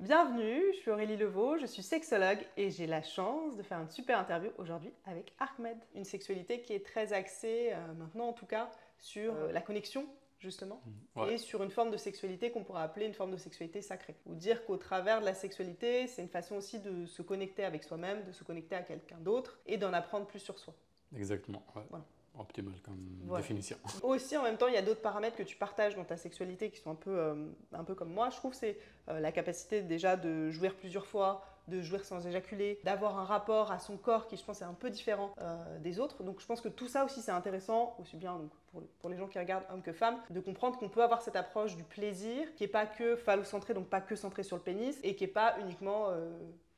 Bienvenue, je suis Aurélie Levaux, je suis sexologue et j'ai la chance de faire une super interview aujourd'hui avec Ahmed. Une sexualité qui est très axée, maintenant en tout cas, sur la connexion justement, Ouais, et sur une forme de sexualité qu'on pourrait appeler une forme de sexualité sacrée. Ou dire qu'au travers de la sexualité, c'est une façon aussi de se connecter avec soi-même, de se connecter à quelqu'un d'autre et d'en apprendre plus sur soi. exactement. Ouais. Voilà. Optimal comme Voilà. définition. Aussi, en même temps, il y a d'autres paramètres que tu partages dans ta sexualité qui sont un peu comme moi. Je trouve c'est la capacité déjà de jouir plusieurs fois, de jouir sans éjaculer, d'avoir un rapport à son corps qui, je pense, est un peu différent des autres. Donc, je pense que tout ça aussi, c'est intéressant, aussi bien donc, pour les gens qui regardent, hommes que femmes, de comprendre qu'on peut avoir cette approche du plaisir qui n'est pas que phallocentrée, donc pas que centrée sur le pénis, et qui n'est pas uniquement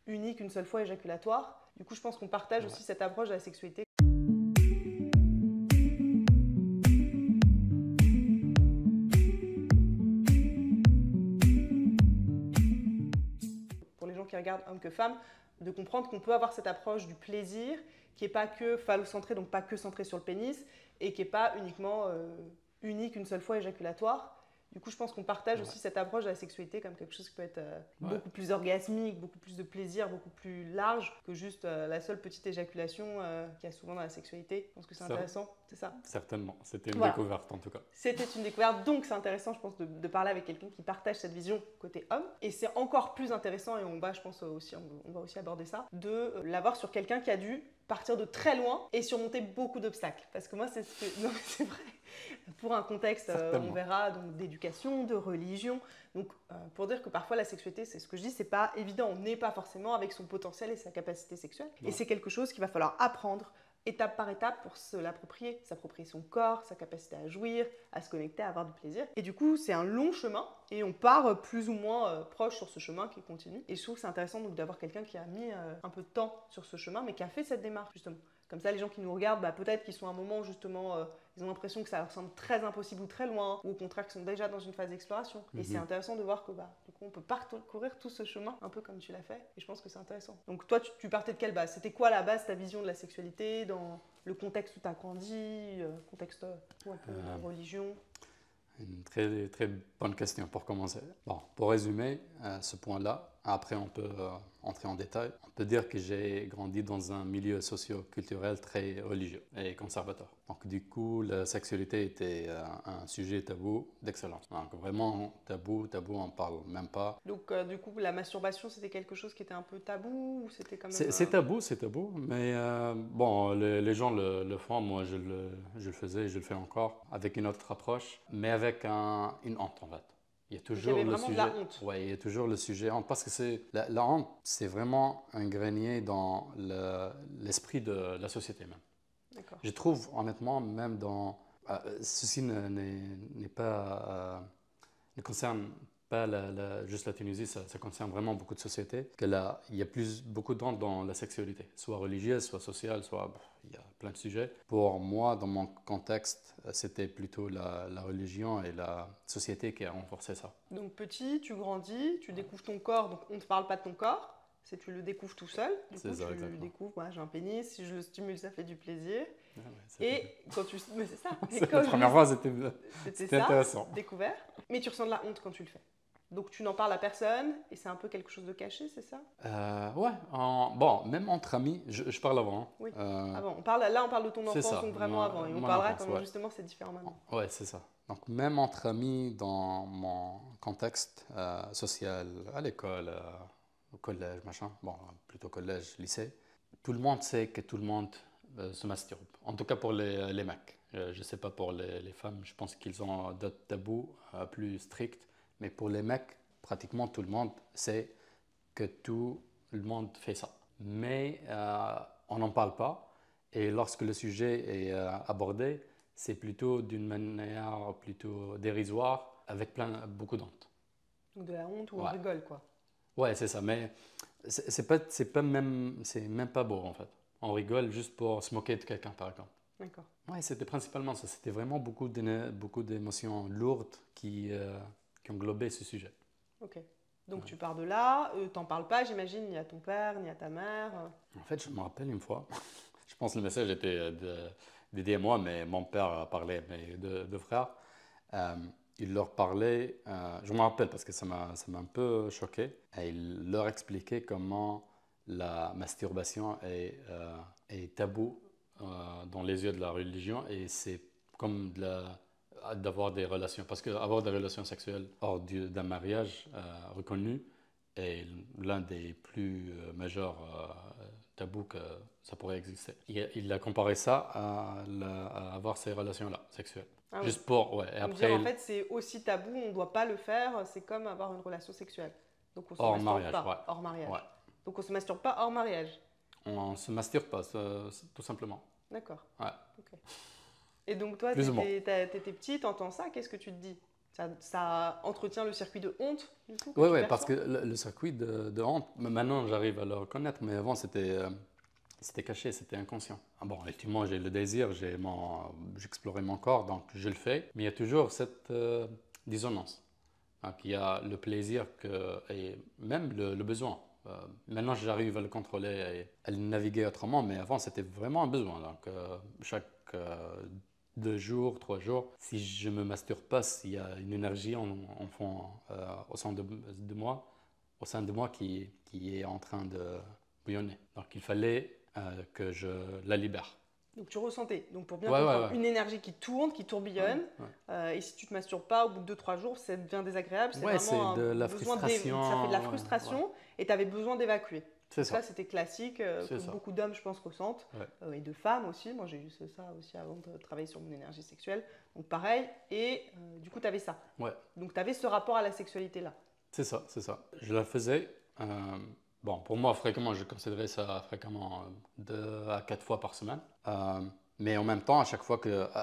unique une seule fois éjaculatoire. Du coup, je pense qu'on partage aussi cette approche de la sexualité. Pour les gens qui regardent, hommes que femmes, de comprendre qu'on peut avoir cette approche du plaisir qui n'est pas que phallocentrée, donc pas que centrée sur le pénis, et qui n'est pas uniquement unique une seule fois éjaculatoire. Du coup, je pense qu'on partage aussi cette approche de la sexualité comme quelque chose qui peut être beaucoup plus orgasmique, beaucoup plus de plaisir, beaucoup plus large que juste la seule petite éjaculation qu'il y a souvent dans la sexualité. Je pense que c'est intéressant, c'est ça. Certainement, c'était une Voilà. découverte en tout cas. C'était une découverte, donc c'est intéressant, je pense, de parler avec quelqu'un qui partage cette vision côté homme. Et c'est encore plus intéressant, et on va, je pense aussi, on va aussi aborder ça, de l'avoir sur quelqu'un qui a dû partir de très loin et surmonter beaucoup d'obstacles. Parce que moi, c'est ce que... Non, mais c'est vrai. Pour un contexte, on verra, donc d'éducation, de religion. Donc, pour dire que parfois la sexualité, c'est ce que je dis, c'est pas évident. On n'est pas forcément avec son potentiel et sa capacité sexuelle. Non. Et c'est quelque chose qu'il va falloir apprendre étape par étape pour se l'approprier, s'approprier son corps, sa capacité à jouir, à se connecter, à avoir du plaisir. Et du coup, c'est un long chemin et on part plus ou moins proche sur ce chemin qui continue. Et je trouve que c'est intéressant donc d'avoir quelqu'un qui a mis un peu de temps sur ce chemin, mais qui a fait cette démarche justement. Comme ça, les gens qui nous regardent, peut-être qu'ils sont à un moment où justement ils ont l'impression que ça leur semble très impossible ou très loin, ou au contraire qu'ils sont déjà dans une phase d'exploration. Et c'est intéressant de voir que du coup, on peut parcourir tout ce chemin un peu comme tu l'as fait. Et je pense que c'est intéressant. Donc toi, tu partais de quelle base? C'était quoi la base, ta vision de la sexualité dans le contexte où tu as grandi, contexte un peu de religion? Une très, très bonne question pour commencer. Bon, pour résumer ce point-là, après on peut entrer en détail. On peut dire que j'ai grandi dans un milieu socio-culturel très religieux et conservateur. Donc du coup, la sexualité était un sujet tabou d'excellence. Donc vraiment tabou, on n'en parle même pas. Donc du coup, la masturbation, c'était quelque chose qui était un peu tabou ou c'était quand même... C'est tabou, mais bon, les gens le font, moi je le faisais et je le fais encore, avec une autre approche, mais avec une honte en fait. Il y a toujours le sujet. De la honte. Ouais, il y a toujours le sujet honte, parce que la honte, c'est vraiment ingrénié dans l'esprit de la société même. D'accord. Je trouve honnêtement, même dans... ceci n'est pas... ne concerne pas juste la Tunisie, ça concerne vraiment beaucoup de sociétés, que là, il y a beaucoup d'honte dans la sexualité, soit religieuse, soit sociale, soit... il y a plein de sujets. Pour moi, dans mon contexte, c'était plutôt la religion et la société qui a renforcé ça. Donc petit, tu grandis, tu découvres ton corps, donc on ne te parle pas de ton corps, c'est tu le découvres tout seul. Du coup, ça, tu exactement. découvres, j'ai un pénis, si je le stimule, ça fait du plaisir. Ouais, et quand tu... Mais c'est ça. La première fois, c'était intéressant. Découvert. Mais tu ressens de la honte quand tu le fais. Donc tu n'en parles à personne et c'est un peu quelque chose de caché, c'est ça? Ouais, bon, même entre amis, je parle avant. Hein. Oui, avant. On parle de ton enfance, donc vraiment avant. Et on parlera comment justement c'est différent maintenant. Ouais, c'est ça. Donc même entre amis, dans mon contexte social, à l'école, au collège, machin, bon, plutôt collège, lycée, tout le monde sait que tout le monde se masturbe. En tout cas pour les mecs. Je ne sais pas pour les femmes, je pense qu'ils ont d'autres tabous plus stricts. Mais pour les mecs, pratiquement tout le monde sait que tout le monde fait ça. Mais on n'en parle pas. Et lorsque le sujet est abordé, c'est plutôt d'une manière plutôt dérisoire, avec beaucoup d'honte. Donc de la honte où on rigole, quoi. Ouais, c'est ça. Mais c'est même pas beau, en fait. On rigole juste pour se moquer de quelqu'un, par exemple. D'accord. Ouais, c'était principalement ça. C'était vraiment beaucoup d'émotions lourdes qui englobaient ce sujet. Ok. Donc tu pars de là, t'en parles pas, j'imagine, ni à ton père, ni à ta mère. En fait, je me rappelle une fois, je pense que le message était dédié à moi, mais mon père parlait à mes deux frères. il leur parlait, je me rappelle parce que ça m'a un peu choqué, et il leur expliquait comment la masturbation est tabou dans les yeux de la religion et c'est comme d'avoir des relations. Parce qu'avoir des relations sexuelles hors d'un mariage reconnu est l'un des plus majeurs tabous que ça pourrait exister. Il a comparé ça à avoir ces relations-là sexuelles. Ah oui. Juste pour, ouais. Et Donc après, dire en fait c'est aussi tabou, on ne doit pas le faire, c'est comme avoir une relation sexuelle. Donc on se hors masturbe mariage, ouais. pas hors mariage. Ouais. Donc on se masturbe pas hors mariage. On se masturbe pas, tout simplement. D'accord. Ouais. Ok. Et donc toi, Plus ou moins. t'étais petit, t'entends ça, qu'est-ce que tu te dis? Ça entretient le circuit de honte, du coup, que Oui, tu ouais, parce perçois? que le circuit de honte, maintenant j'arrive à le reconnaître, mais avant c'était caché, c'était inconscient. Ah bon, effectivement, j'ai le désir, j'explorais mon corps, donc je le fais, mais il y a toujours cette dissonance. Donc il y a le plaisir et même le besoin. Maintenant, j'arrive à le contrôler et à le naviguer autrement, mais avant, c'était vraiment un besoin. Donc chaque 2 jours, 3 jours, si je me masturbe pas, s'il y a une énergie en fond au sein de moi, au sein de moi qui est en train de bouillonner. Donc il fallait que je la libère. Donc tu ressentais. Donc pour bien Ouais, ouais, comprendre, ouais. une énergie qui tourne, qui Ouais, tourbillonne, ouais. et si tu te masturbes pas, au bout de 2, 3 jours, ça devient désagréable, c'est Ouais, vraiment c'est un de la besoin frustration. ça fait de la Ouais, ouais. frustration, et tu avais besoin d'évacuer. C'est Donc ça, ça. c'était classique, C'est que ça. beaucoup d'hommes, je pense, ressentent, Ouais. et de femmes aussi. Moi, j'ai eu ça aussi avant de travailler sur mon énergie sexuelle. Donc pareil, et du coup, tu avais ça. Ouais. Donc tu avais ce rapport à la sexualité-là. C'est ça, c'est ça. Je la faisais. Bon, pour moi, fréquemment, je considérais ça fréquemment 2 à 4 fois par semaine. Mais en même temps, à chaque fois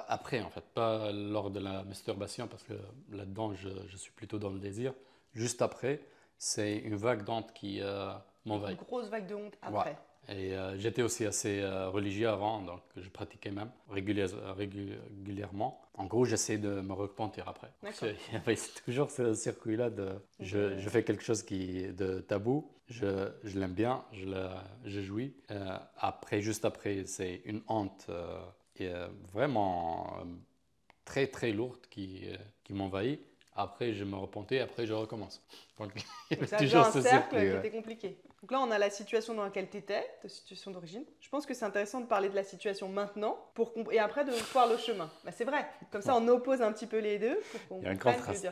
après, en fait, pas lors de la masturbation, parce que là-dedans, je suis plutôt dans le désir. Juste après, c'est une vague d'honte qui Une m'envahit. grosse vague de honte Ouais. après. Et j'étais aussi assez religieux avant, donc je pratiquais même régulièrement. En gros, j'essaie de me repentir après. D'accord. Il y avait toujours ce circuit-là je fais quelque chose qui est de tabou, je l'aime bien, je jouis. Juste après, c'est une honte vraiment très très lourde qui m'envahit. Après, je me repentais, après, je recommence. Donc, il y Donc avait ça devient toujours un ce cercle circuit. qui Ouais. était compliqué. Donc là, on a la situation dans laquelle tu étais, ta situation d'origine. Je pense que c'est intéressant de parler de la situation maintenant et après de voir le chemin. Bah, c'est vrai. Comme ça, on oppose un petit peu les deux pour qu'on Il y a un comprenne contraste.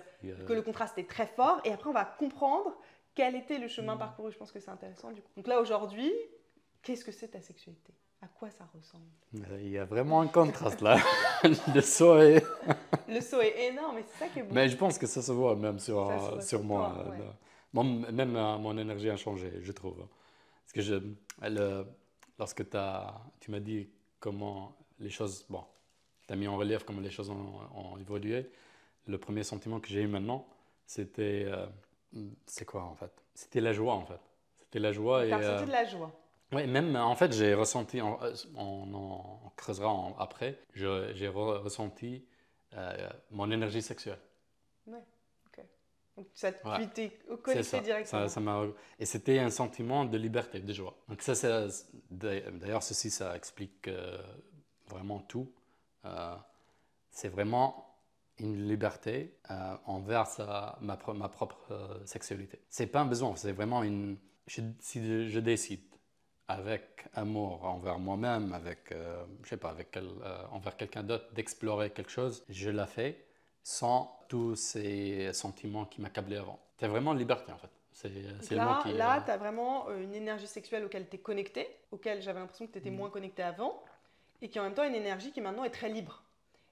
que le contraste est très fort. Et après, on va comprendre quel était le chemin parcouru. Je pense que c'est intéressant du coup. Donc là, aujourd'hui, qu'est-ce que c'est ta sexualité? À quoi ça ressemble? Il y a vraiment un contraste là. Le saut est... Le saut est énorme et c'est ça qui est beau. Mais je pense que ça se voit même Ça se voit sur sur moi. toi, ouais. Même mon énergie a changé, je trouve. Parce que lorsque tu m'as dit comment les choses... Bon, tu as mis en relief comment les choses ont évolué. Le premier sentiment que j'ai eu maintenant, c'était... c'est quoi en fait? C'était la joie en fait. C'était la joie Tu as ressenti de la joie. oui, même en fait, j'ai ressenti, on en creusera après, j'ai ressenti mon énergie sexuelle. Ouais, ok. Donc ça, Ouais, tu t'es c'est connecté ça. directement. Et c'était un sentiment de liberté, de joie. Donc d'ailleurs, ceci, ça explique vraiment tout. Euh, c'est vraiment une liberté envers ma propre sexualité. C'est pas un besoin, c'est vraiment si je décide avec amour envers moi-même, je sais pas, envers quelqu'un d'autre, d'explorer quelque chose, je la fais sans tous ces sentiments qui m'accablaient avant. C'est vraiment liberté en fait. Donc C'est le mot qui... là tu as vraiment une énergie sexuelle auquel tu es connecté, auquel j'avais l'impression que tu étais moins connecté avant, et qui en même temps est une énergie qui maintenant est très libre.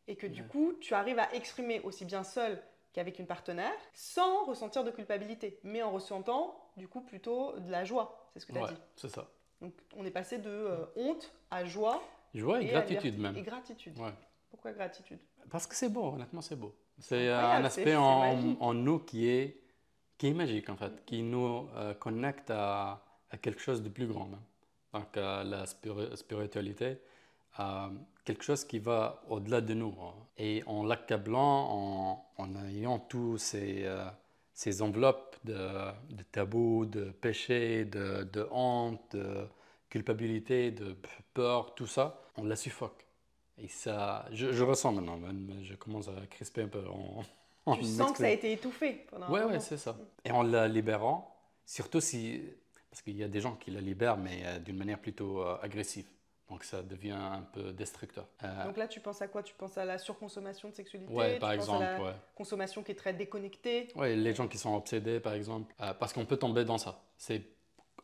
Et que du coup, tu arrives à exprimer aussi bien seul qu'avec une partenaire, sans ressentir de culpabilité, mais en ressentant du coup plutôt de la joie. C'est ce que tu as Ouais, dit. c'est ça. Donc on est passé de honte à joie Joie et et à gratitude liberté. même. Et gratitude. Ouais. Pourquoi gratitude? Parce que c'est beau, honnêtement c'est beau. C'est C'est incroyable, un aspect c'est magique. en nous qui est magique en fait, qui nous connecte à quelque chose de plus grand même. Donc la spiritualité, quelque chose qui va au-delà de nous. Hein. Et en l'accablant, en ayant tous ces enveloppes de tabous, de péchés, de honte, de culpabilité, de peur, tout ça, on la suffoque. Et ça, je ressens maintenant, même, je commence à crisper un peu Tu sens que ça a été étouffé pendant un moment. Ouais, c'est ça. Et en la libérant, surtout si... Parce qu'il y a des gens qui la libèrent, mais d'une manière plutôt agressive. Donc ça devient un peu destructeur. Donc là, tu penses à quoi? Tu penses à la surconsommation de sexualité? Ouais, par Tu penses exemple, à la ouais. consommation qui est très déconnectée? Ouais, les gens qui sont obsédés, par exemple. Parce qu'on peut tomber dans ça. C'est,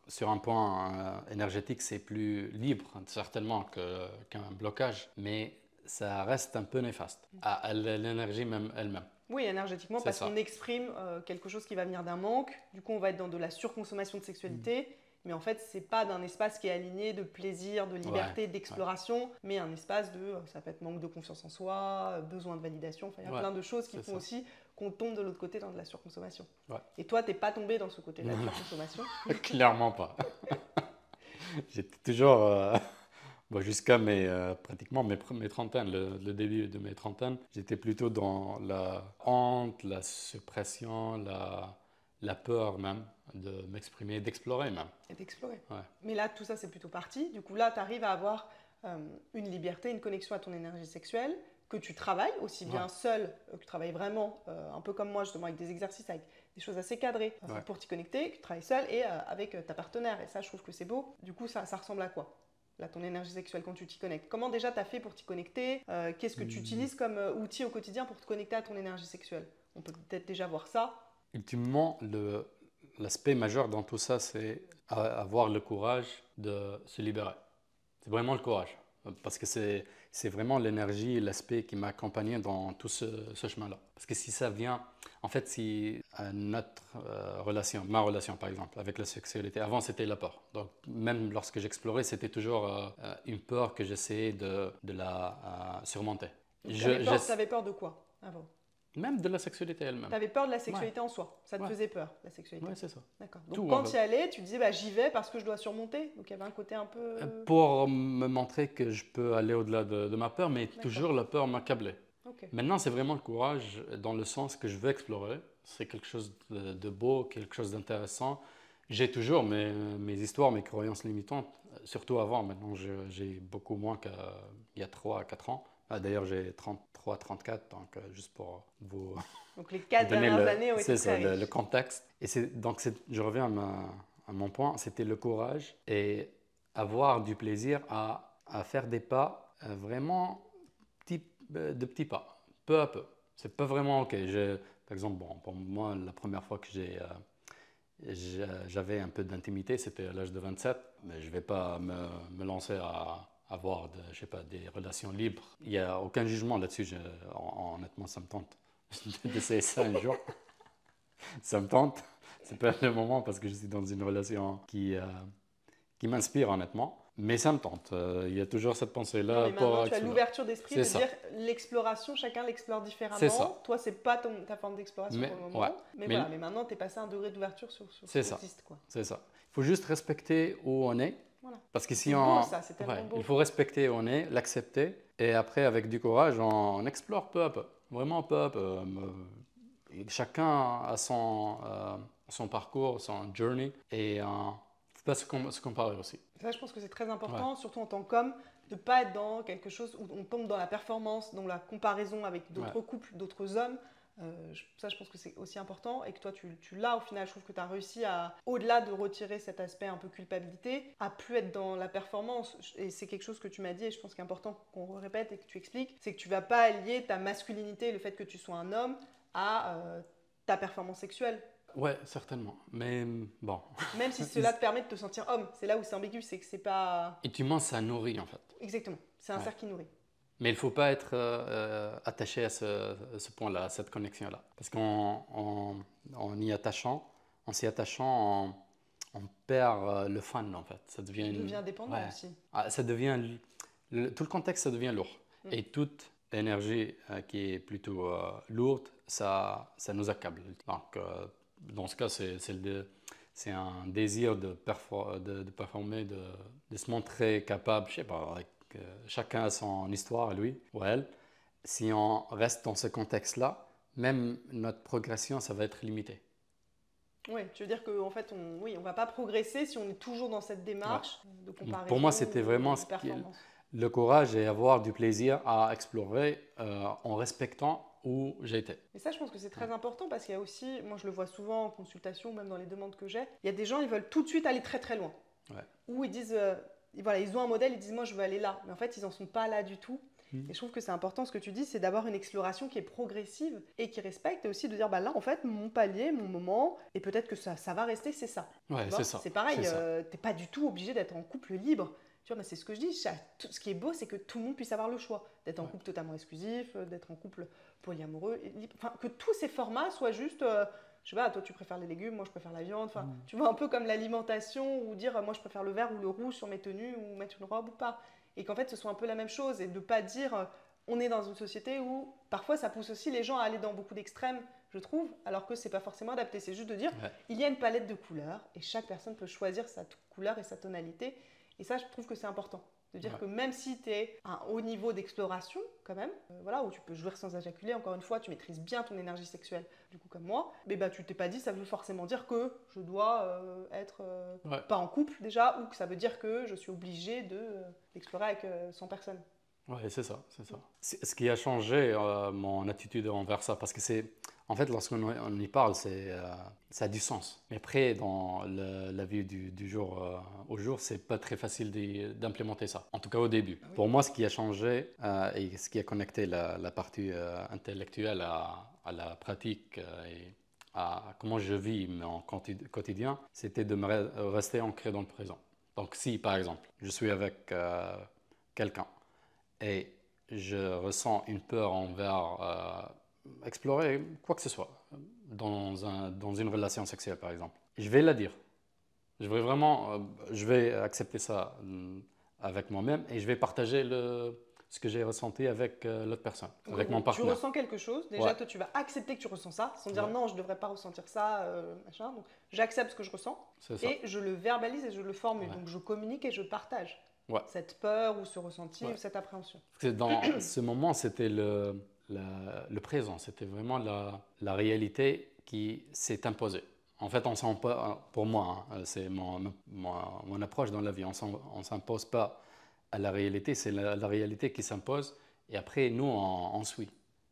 sur un point énergétique, c'est plus libre, certainement, qu'un blocage. Mais ça reste un peu néfaste. À l'énergie même elle-même. Oui, énergétiquement, C'est parce ça. qu'on exprime quelque chose qui va venir d'un manque. Du coup, on va être dans de la surconsommation de sexualité. Mais en fait, c'est pas d'un espace qui est aligné de plaisir, de liberté, d'exploration, mais un espace de, ça peut être manque de confiance en soi, besoin de validation. Enfin, il y a plein de choses qui font aussi qu'on tombe de l'autre côté dans de la surconsommation. Ouais. Et toi, t'es pas tombé dans ce côté de la surconsommation? Clairement pas. J'étais toujours, jusqu'à pratiquement mes trentaines, le début de mes trentaines, j'étais plutôt dans la honte, la suppression, la peur même de m'exprimer, d'explorer même. Et d'explorer. Ouais. Mais là, tout ça, c'est plutôt parti. Du coup, là, tu arrives à avoir une liberté, une connexion à ton énergie sexuelle, que tu travailles aussi bien seul, que tu travailles vraiment, un peu comme moi, justement, avec des exercices, avec des choses assez cadrées pour t'y connecter, que tu travailles seul et avec ta partenaire. Et ça, je trouve que c'est beau. Du coup, ça ressemble à quoi? Là, ton énergie sexuelle quand tu t'y connectes. Comment déjà tu as fait pour t'y connecter? Qu'est-ce que tu utilises comme outil au quotidien pour te connecter à ton énergie sexuelle? On peut peut-être déjà voir ça. Ultimement, l'aspect majeur dans tout ça, c'est avoir le courage de se libérer. C'est vraiment le courage. Parce que c'est vraiment l'énergie et l'aspect qui m'a accompagné dans tout ce chemin-là. Parce que si ça vient, en fait, si notre relation, ma relation par exemple, avec la sexualité, avant c'était la peur. Donc même lorsque j'explorais, c'était toujours une peur que j'essayais de la surmonter. Tu avais peur de quoi avant? Même de la sexualité elle-même. Tu avais peur de la sexualité en soi. Ça te faisait peur, la sexualité. Oui, c'est ça. D'accord. Donc quand tu y allais, tu disais j'y vais parce que je dois surmonter. Donc il y avait un côté un peu... Pour me montrer que je peux aller au-delà de ma peur, mais toujours la peur m'accablait. Okay. Maintenant, c'est vraiment le courage dans le sens que je veux explorer. C'est quelque chose de beau, quelque chose d'intéressant. J'ai toujours mes histoires, mes croyances limitantes, surtout avant. Maintenant, j'ai beaucoup moins qu'il y a 3 à 4 ans. D'ailleurs, j'ai 33, 34, donc juste pour vous... Donc les 4 dernières années ont été très riches. Le contexte. Et je reviens à mon point, c'était le courage et avoir du plaisir à faire des pas vraiment de petits pas, peu à peu. C'est pas vraiment OK. Par exemple, pour moi, la première fois que j'avais un peu d'intimité, c'était à l'âge de 27. Mais je ne vais pas me lancer à avoir des relations libres. Il n'y a aucun jugement là-dessus. Honnêtement, ça me tente d'essayer ça un jour. Ça me tente. C'est pas le moment parce que je suis dans une relation qui m'inspire honnêtement. Mais ça me tente. Il y a toujours cette pensée-là. Mais maintenant, tu as l'ouverture d'esprit de dire l'exploration, chacun l'explore différemment. C'est ça. Toi, c'est pas ta forme d'exploration pour le moment. Ouais. Mais maintenant, tu es passé à un degré d'ouverture sur ce qui existe. C'est ça. Il faut juste respecter où on est. Voilà. Parce que si c'est beau, ça, c'est tellement beau. Il faut respecter où on est, l'accepter. Et après, avec du courage, on explore peu à peu. Vraiment peu à peu. Chacun a son parcours, son journey. Et il ne faut pas se comparer aussi. Ça, je pense que c'est très important, surtout en tant qu'homme, de ne pas être dans quelque chose où on tombe dans la performance, dans la comparaison avec d'autres couples, d'autres hommes. Ça, je pense que c'est aussi important et que toi, tu l'as au final. Je trouve que tu as réussi à, au-delà de retirer cet aspect un peu culpabilité, à plus être dans la performance. Et c'est quelque chose que tu m'as dit et je pense qu'il est important qu'on répète et que tu expliques. C'est que tu ne vas pas lier ta masculinité, le fait que tu sois un homme, à ta performance sexuelle. Ouais, certainement. Mais bon. Même si cela te permet de te sentir homme. C'est là où c'est ambigu, c'est que c'est pas... Et tu manges, ça nourrit en fait. Exactement. C'est un cercle qui nourrit. Mais il ne faut pas être attaché à ce point-là, à cette connexion-là. Parce qu'en s'y attachant, on perd le fun en fait. Ça devient dépendant aussi. Ça devient, tout le contexte, ça devient lourd. Et toute énergie qui est plutôt lourde, ça nous accable. Donc, dans ce cas, c'est un désir de performer, de se montrer capable, je sais pas, chacun a son histoire à lui ou à elle. Si on reste dans ce contexte-là, même notre progression, ça va être limité. Oui, tu veux dire qu'en fait, on ne va pas progresser si on est toujours dans cette démarche de comparaison. Pour moi, c'était vraiment le courage et avoir du plaisir à explorer en respectant où j'étais. Et ça, je pense que c'est très important parce qu'il y a aussi, moi je le vois souvent en consultation, même dans les demandes que j'ai, il y a des gens, ils veulent tout de suite aller très très loin. Ouais. Ou ils disent, voilà, ils ont un modèle, ils disent moi je veux aller là. Mais en fait, ils n'en sont pas là du tout. Et je trouve que c'est important ce que tu dis, c'est d'avoir une exploration qui est progressive et qui respecte, et aussi de dire, bah là, en fait, mon palier, mon moment, et peut-être que ça va rester, c'est ça. Ouais, c'est ça. C'est pareil, C'est ça. t'es pas du tout obligé d'être en couple libre. Tu vois, mais c'est ce que je dis, tout ce qui est beau, c'est que tout le monde puisse avoir le choix d'être en couple totalement exclusif, d'être en couple polyamoureux, enfin, que tous ces formats soient juste, je sais pas, toi tu préfères les légumes, moi je préfère la viande, enfin, tu vois, un peu comme l'alimentation, ou dire, moi je préfère le vert ou le rouge sur mes tenues, ou mettre une robe ou pas. Et qu'en fait, ce soit un peu la même chose, et de ne pas dire, on est dans une société où parfois ça pousse aussi les gens à aller dans beaucoup d'extrêmes, je trouve, alors que c'est pas forcément adapté. C'est juste de dire, il y a une palette de couleurs, et chaque personne peut choisir sa couleur et sa tonalité. Et ça, je trouve que c'est important. De dire que même si tu es à un haut niveau d'exploration, quand même, voilà, où tu peux jouir sans éjaculer, encore une fois, tu maîtrises bien ton énergie sexuelle, du coup, comme moi, mais bah, tu t'es pas dit, ça veut forcément dire que je dois être pas en couple déjà, ou que ça veut dire que je suis obligée d'explorer avec 100 personnes. Oui, c'est ça, c'est ça. Ce qui a changé mon attitude envers ça, parce que c'est, en fait, lorsqu'on y parle, ça a du sens. Mais après, dans la vie du jour au jour, c'est pas très facile d'implémenter ça. En tout cas, au début. Pour moi, ce qui a changé et ce qui a connecté la partie intellectuelle à la pratique et à comment je vis mon quotidien, c'était de rester ancré dans le présent. Donc, si, par exemple, je suis avec quelqu'un, et je ressens une peur envers explorer quoi que ce soit dans une relation sexuelle, par exemple. Je vais la dire. Je vais accepter ça avec moi-même et je vais partager ce que j'ai ressenti avec l'autre personne, avec mon partenaire. Tu ressens quelque chose, déjà toi tu vas accepter que tu ressens ça, sans dire non, je ne devrais pas ressentir ça, machin. Donc j'accepte ce que je ressens et je le verbalise et je le formule. Donc je communique et je partage. Cette peur ou ce ressenti ou cette appréhension. Dans ce moment, c'était le présent, c'était vraiment la réalité qui s'est imposée. En fait, on sent pas, pour moi, hein, c'est mon approche dans la vie, on ne s'impose pas à la réalité, c'est la réalité qui s'impose et après, nous, on suit.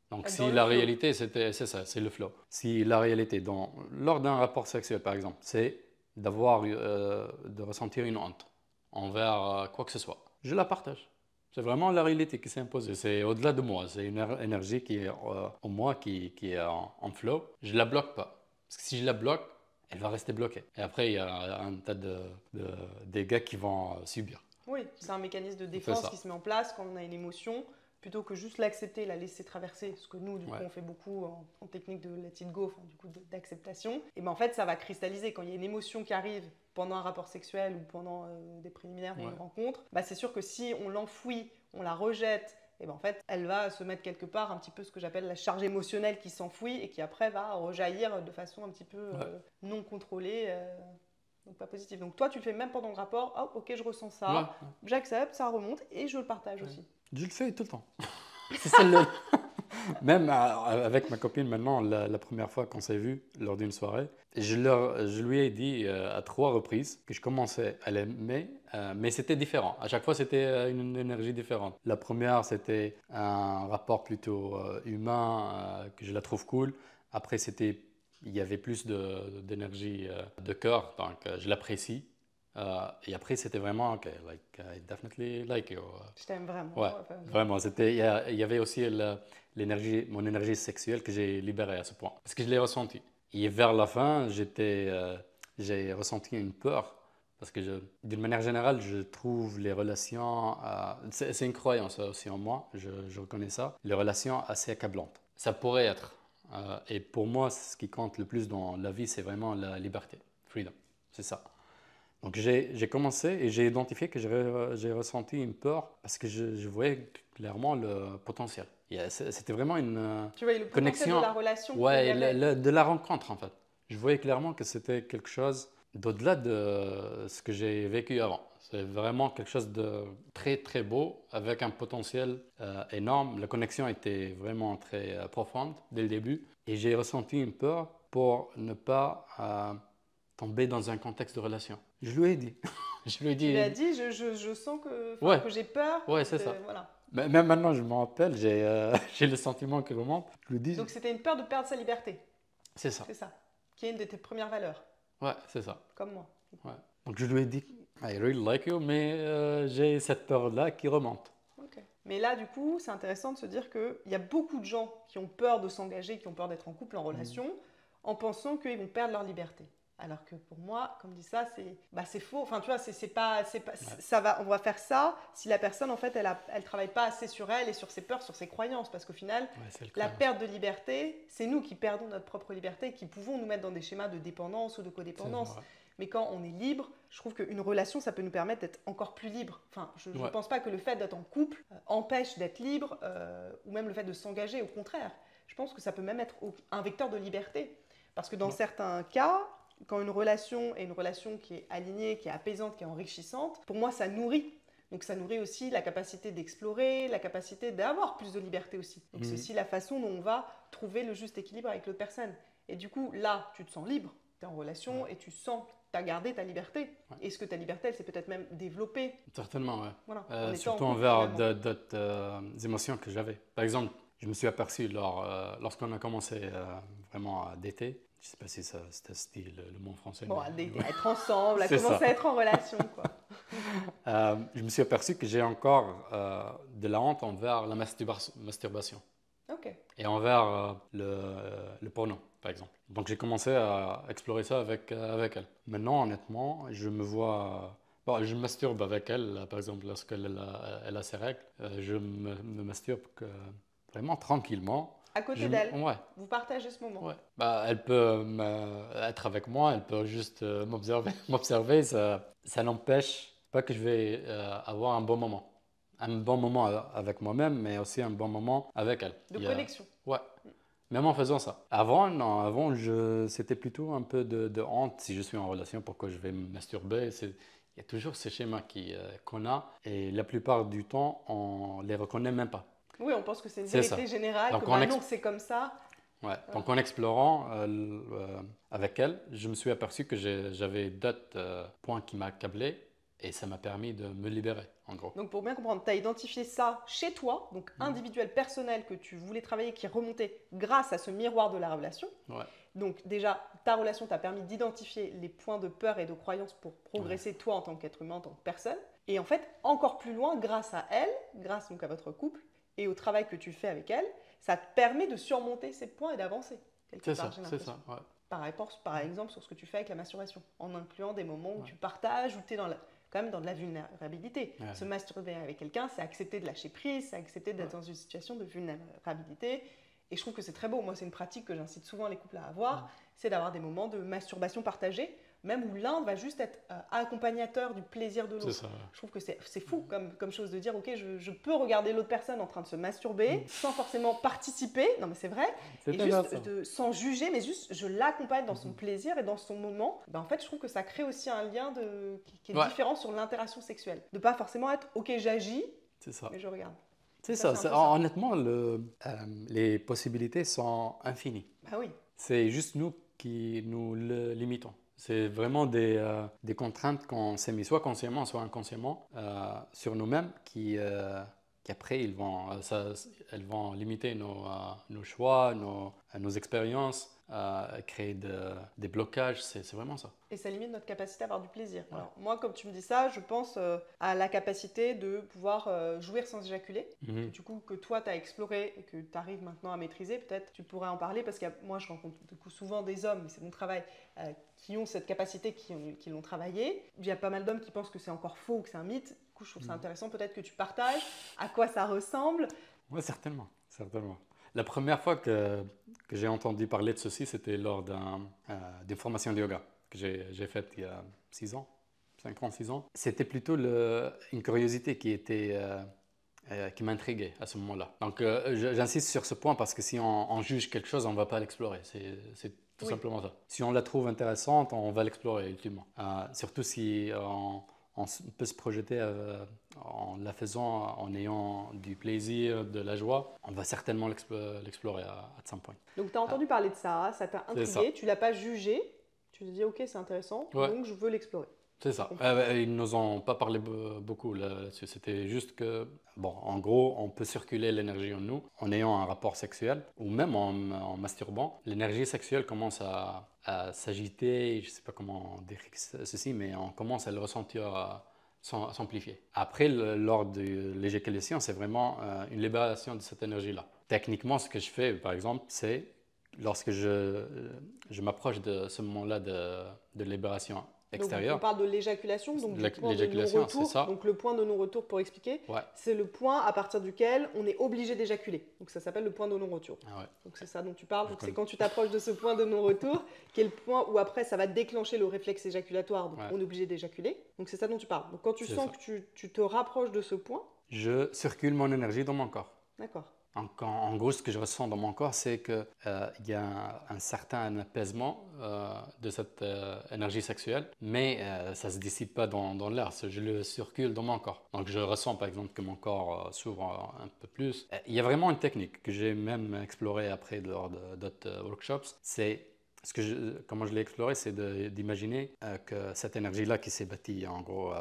Donc, si la réalité, c'est ça, c'est le flow. Si la réalité, lors d'un rapport sexuel, par exemple, c'est de ressentir une honte envers quoi que ce soit, je la partage. C'est vraiment la réalité qui s'est imposée. C'est au-delà de moi. C'est une énergie qui est en moi, qui est en flow. Je ne la bloque pas. Parce que si je la bloque, elle va rester bloquée. Et après, il y a un tas de dégâts qui vont subir. Oui, c'est un mécanisme de défense qui se met en place quand on a une émotion. Plutôt que juste l'accepter, la laisser traverser, ce que nous, du coup, on fait beaucoup en technique de let it go, enfin, du coup, d'acceptation, et ben en fait, ça va cristalliser. Quand il y a une émotion qui arrive pendant un rapport sexuel ou pendant des préliminaires ou une rencontre, bah, c'est sûr que si on l'enfouit, on la rejette, et ben en fait, elle va se mettre quelque part, un petit peu ce que j'appelle la charge émotionnelle qui s'enfouit et qui après va rejaillir de façon un petit peu non contrôlée. Donc pas positive. Donc toi, tu le fais même pendant le rapport, oh, ok, je ressens ça, j'accepte, ça remonte et je le partage aussi. Je le fais tout le temps. C'est celle-là. Même avec ma copine maintenant, la première fois qu'on s'est vu lors d'une soirée, je lui ai dit à 3 reprises que je commençais à l'aimer, mais c'était différent. À chaque fois, c'était une énergie différente. La première, c'était un rapport plutôt humain, que je la trouve cool. Après, il y avait plus d'énergie de cœur, donc je l'apprécie. Et après, c'était vraiment, OK, like, I definitely like you. Je t'aime vraiment. Ouais, vraiment. Il y avait aussi mon énergie sexuelle que j'ai libérée à ce point. Parce que je l'ai ressenti. Et vers la fin, j'ai ressenti une peur. Parce que d'une manière générale, je trouve les relations, c'est une croyance aussi en moi, je reconnais ça, les relations assez accablantes. Ça pourrait être. Et pour moi, ce qui compte le plus dans la vie, c'est vraiment la liberté, freedom. C'est ça. Donc j'ai commencé et j'ai identifié que j'ai ressenti une peur parce que je voyais clairement le potentiel. C'était vraiment une tu voyais le connexion de la relation. De la rencontre en fait. Je voyais clairement que c'était quelque chose d'au-delà de ce que j'ai vécu avant. C'est vraiment quelque chose de très très beau avec un potentiel énorme. La connexion était vraiment très profonde dès le début et j'ai ressenti une peur pour ne pas tomber dans un contexte de relation. Je lui ai dit. Je lui ai Tu dit, lui as dit, je sens que, ouais, que j'ai peur. ouais, c'est ça. Voilà. Même maintenant, je me rappelle, j'ai le sentiment qui remonte. Je lui dis, Donc c'était une peur de perdre sa liberté, c'est ça. c'est ça, qui est une de tes premières valeurs, Ouais, c'est ça. comme moi. Ouais. Donc je lui ai dit, I really like you, mais j'ai cette peur-là qui remonte. Ok. Mais là, du coup, c'est intéressant de se dire qu'il y a beaucoup de gens qui ont peur de s'engager, qui ont peur d'être en couple, en relation, en pensant qu'ils vont perdre leur liberté. Alors que pour moi, comme dit ça, c'est faux. Enfin, tu vois, c'est pas, ça va, on va faire ça si la personne, en fait, elle travaille pas assez sur elle et sur ses peurs, sur ses croyances. Parce qu'au final, la perte de liberté, c'est nous qui perdons notre propre liberté, qui pouvons nous mettre dans des schémas de dépendance ou de codépendance. Mais quand on est libre, je trouve qu'une relation, ça peut nous permettre d'être encore plus libre. Enfin, je ne pense pas que le fait d'être en couple empêche d'être libre, ou même le fait de s'engager, au contraire. Je pense que ça peut même être un vecteur de liberté. Parce que dans certains cas, quand une relation est une relation qui est alignée, qui est apaisante, qui est enrichissante, pour moi, ça nourrit. Donc ça nourrit aussi la capacité d'explorer, la capacité d'avoir plus de liberté aussi. Donc c'est aussi la façon dont on va trouver le juste équilibre avec l'autre personne. Et du coup, là, tu te sens libre, tu es en relation et tu sens que tu as gardé ta liberté. Est-ce que ta liberté, elle s'est peut-être même développée? Certainement, oui. Voilà, surtout envers d'autres émotions que j'avais. Par exemple, je me suis aperçu lorsqu'on a commencé vraiment à dater, je ne sais pas si c'était le mot en français. Bon, à être ensemble, à commencer à être en relation, quoi. Je me suis aperçu que j'ai encore de la honte envers la masturbation. Ok. Et envers le porno, par exemple. Donc j'ai commencé à explorer ça avec elle. Maintenant, honnêtement, je me vois... Bon, je me masturbe avec elle, par exemple, lorsqu'elle elle a ses règles. Je me masturbe vraiment tranquillement. À côté d'elle, ouais. vous partagez ce moment. Ouais. Bah, elle peut être avec moi, elle peut juste m'observer. Ça n'empêche pas que je vais avoir un bon moment. Un bon moment avec moi-même, mais aussi un bon moment avec elle. De connexion. Ouais. Même en faisant ça. Avant, non, c'était plutôt un peu de honte si je suis en relation, pourquoi je vais me masturber. Il y a toujours ces schémas qu'on a et la plupart du temps, on les reconnaît même pas. Oui, on pense que c'est une vérité générale, donc, que maintenant que c'est comme ça. Ouais. Donc en explorant avec elle, je me suis aperçu que j'avais d'autres points qui m'accablaient et ça m'a permis de me libérer, en gros. Donc pour bien comprendre, tu as identifié ça chez toi, donc individuel, personnel, que tu voulais travailler, qui remontait grâce à ce miroir de la relation. Ouais. Donc déjà, ta relation t'a permis d'identifier les points de peur et de croyance pour progresser toi en tant qu'être humain, en tant que personne. Et en fait, encore plus loin, grâce à elle, grâce donc à votre couple et au travail que tu fais avec elle, ça te permet de surmonter ces points et d'avancer. C'est ça. Ouais. Par exemple, sur ce que tu fais avec la masturbation, en incluant des moments où tu partages, où tu es quand même dans de la vulnérabilité. Ouais. Se masturber avec quelqu'un, c'est accepter de lâcher prise, c'est accepter d'être dans une situation de vulnérabilité. Et je trouve que c'est très beau. Moi, c'est une pratique que j'incite souvent les couples à avoir, c'est d'avoir des moments de masturbation partagée, même où l'un va juste être accompagnateur du plaisir de l'autre. Je trouve que c'est fou comme chose de dire, ok, je peux regarder l'autre personne en train de se masturber sans forcément participer, non mais c'est vrai, et juste sans juger, mais juste je l'accompagne dans son plaisir et dans son moment. Ben, en fait, je trouve que ça crée aussi un lien qui est différent sur l'interaction sexuelle. De pas forcément être, ok, j'agis, mais je regarde. C'est ça. Honnêtement, les possibilités sont infinies. Bah oui. C'est juste nous qui nous le limitons. C'est vraiment des contraintes qu'on s'est mis, soit consciemment, soit inconsciemment, sur nous-mêmes qui après, elles vont limiter nos choix, nos expériences, créer des blocages. C'est vraiment ça. Et ça limite notre capacité à avoir du plaisir. Ouais. Alors, moi, comme tu me dis ça, je pense à la capacité de pouvoir jouir sans éjaculer. Du coup, que toi, tu as exploré et que tu arrives maintenant à maîtriser. Peut-être tu pourrais en parler parce que moi, je rencontre du coup, souvent des hommes, c'est mon travail, qui ont cette capacité, qui l'ont travaillé. Il y a pas mal d'hommes qui pensent que c'est encore faux ou que c'est un mythe. Du coup, je trouve ça intéressant peut-être que tu partages à quoi ça ressemble. Oui, certainement. La première fois que j'ai entendu parler de ceci, c'était lors d'une formation de yoga que j'ai faite il y a 6 ans, 5 ans, 6 ans. C'était plutôt une curiosité qui m'intriguait à ce moment-là. Donc j'insiste sur ce point parce que si on juge quelque chose, on ne va pas l'explorer. C'est tout simplement ça. Si on la trouve intéressante, on va l'explorer ultimement. Surtout si on peut se projeter en la faisant, en ayant du plaisir, de la joie. On va certainement l'explorer à some point. Donc tu as entendu parler de ça t'a intrigué, tu ne l'as pas jugé, tu te dis ok c'est intéressant, donc je veux l'explorer. C'est ça. Ils nous ont pas parlé beaucoup là-dessus. C'était juste que, bon, en gros, on peut circuler l'énergie en nous en ayant un rapport sexuel ou même en masturbant. L'énergie sexuelle commence à s'agiter, je sais pas comment décrire ceci, mais on commence à le ressentir s'amplifier. Après, lors de l'éjaculation, c'est vraiment une libération de cette énergie-là. Techniquement, ce que je fais, par exemple, c'est lorsque je m'approche de ce moment-là de libération extérieure. Donc, on parle de l'éjaculation, donc du point de L'éjaculation, c'est non-retour. ça. Donc le point de non-retour, pour expliquer, Ouais. c'est le point à partir duquel on est obligé d'éjaculer. Donc ça s'appelle le point de non-retour. Ah ouais. Donc c'est ça dont tu parles. Donc Je c'est connais. quand tu t'approches de ce point de non-retour, qui est le point où après ça va déclencher le réflexe éjaculatoire. Donc Ouais. on est obligé d'éjaculer. Donc c'est ça dont tu parles. Donc quand tu C'est sens ça. que tu te rapproches de ce point, Je circule mon énergie dans mon corps. d'accord. En gros, ce que je ressens dans mon corps, c'est qu'il y a un certain apaisement de cette énergie sexuelle, mais ça ne se dissipe pas dans l'air, je le circule dans mon corps. Donc je ressens par exemple que mon corps s'ouvre un peu plus. Il y a vraiment une technique que j'ai même explorée après lors d'autres workshops, c'est comment je l'ai exploré, c'est d'imaginer que cette énergie-là qui s'est bâtie en gros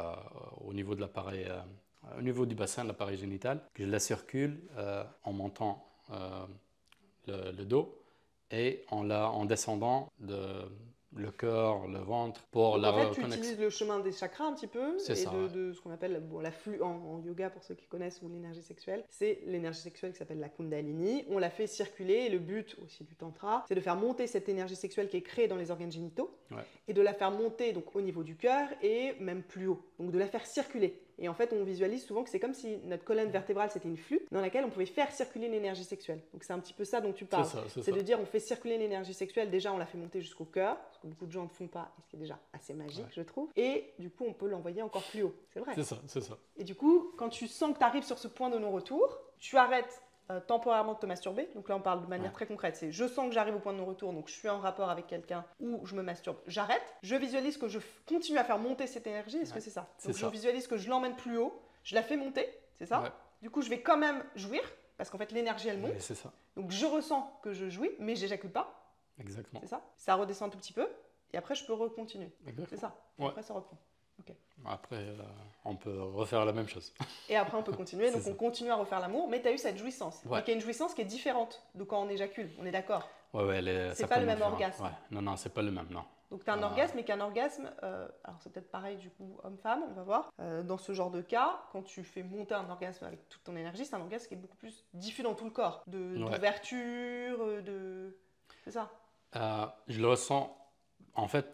au niveau de l'appareil, au niveau du bassin de l'appareil génital, que je la circule en montant le dos et en descendant le cœur, le ventre pour Donc, la en fait, tu reconnexion. utilises le chemin des chakras un petit peu C'est et ça, ouais. de ce qu'on appelle la flux en yoga pour ceux qui connaissent ou l'énergie sexuelle. C'est l'énergie sexuelle qui s'appelle la Kundalini. On la fait circuler et le but aussi du tantra, c'est de faire monter cette énergie sexuelle qui est créée dans les organes génitaux et de la faire monter donc au niveau du cœur et même plus haut. Donc de la faire circuler. Et en fait, on visualise souvent que c'est comme si notre colonne vertébrale, c'était une flûte dans laquelle on pouvait faire circuler l'énergie sexuelle. Donc c'est un petit peu ça dont tu parles. C'est de dire on fait circuler l'énergie sexuelle, déjà on la fait monter jusqu'au cœur, parce que beaucoup de gens ne font pas, et ce qui est déjà assez magique, je trouve. Et du coup, on peut l'envoyer encore plus haut. C'est vrai. C'est ça. Et du coup, quand tu sens que tu arrives sur ce point de non-retour, tu arrêtes temporairement de te masturber. Donc là, on parle de manière très concrète. C'est je sens que j'arrive au point de non-retour, donc je suis en rapport avec quelqu'un ou je me masturbe. J'arrête. Je visualise que je continue à faire monter cette énergie. Est-ce que c'est ça? Donc je visualise que je l'emmène plus haut. Je la fais monter, c'est ça? Du coup, je vais quand même jouir parce qu'en fait, l'énergie, elle monte. C'est ça. Donc je ressens que je jouis, mais j'éjacule pas. Exactement. C'est ça? Ça redescend un tout petit peu et après, je peux recontinuer. C'est ça. Et après, ça reprend. Okay. Après, on peut refaire la même chose. Et après, on peut continuer. Donc, on continue à refaire l'amour, mais tu as eu cette jouissance. Donc, il y a une jouissance qui est différente de quand on éjacule. On est d'accord? C'est pas le même orgasme. Non, c'est pas le même, non. Donc, tu as un orgasme, mais qu'un orgasme, alors c'est peut-être pareil du coup, homme-femme, on va voir. Dans ce genre de cas, quand tu fais monter un orgasme avec toute ton énergie, c'est un orgasme qui est beaucoup plus diffus dans tout le corps. D'ouverture, C'est ça? Je le ressens, en fait,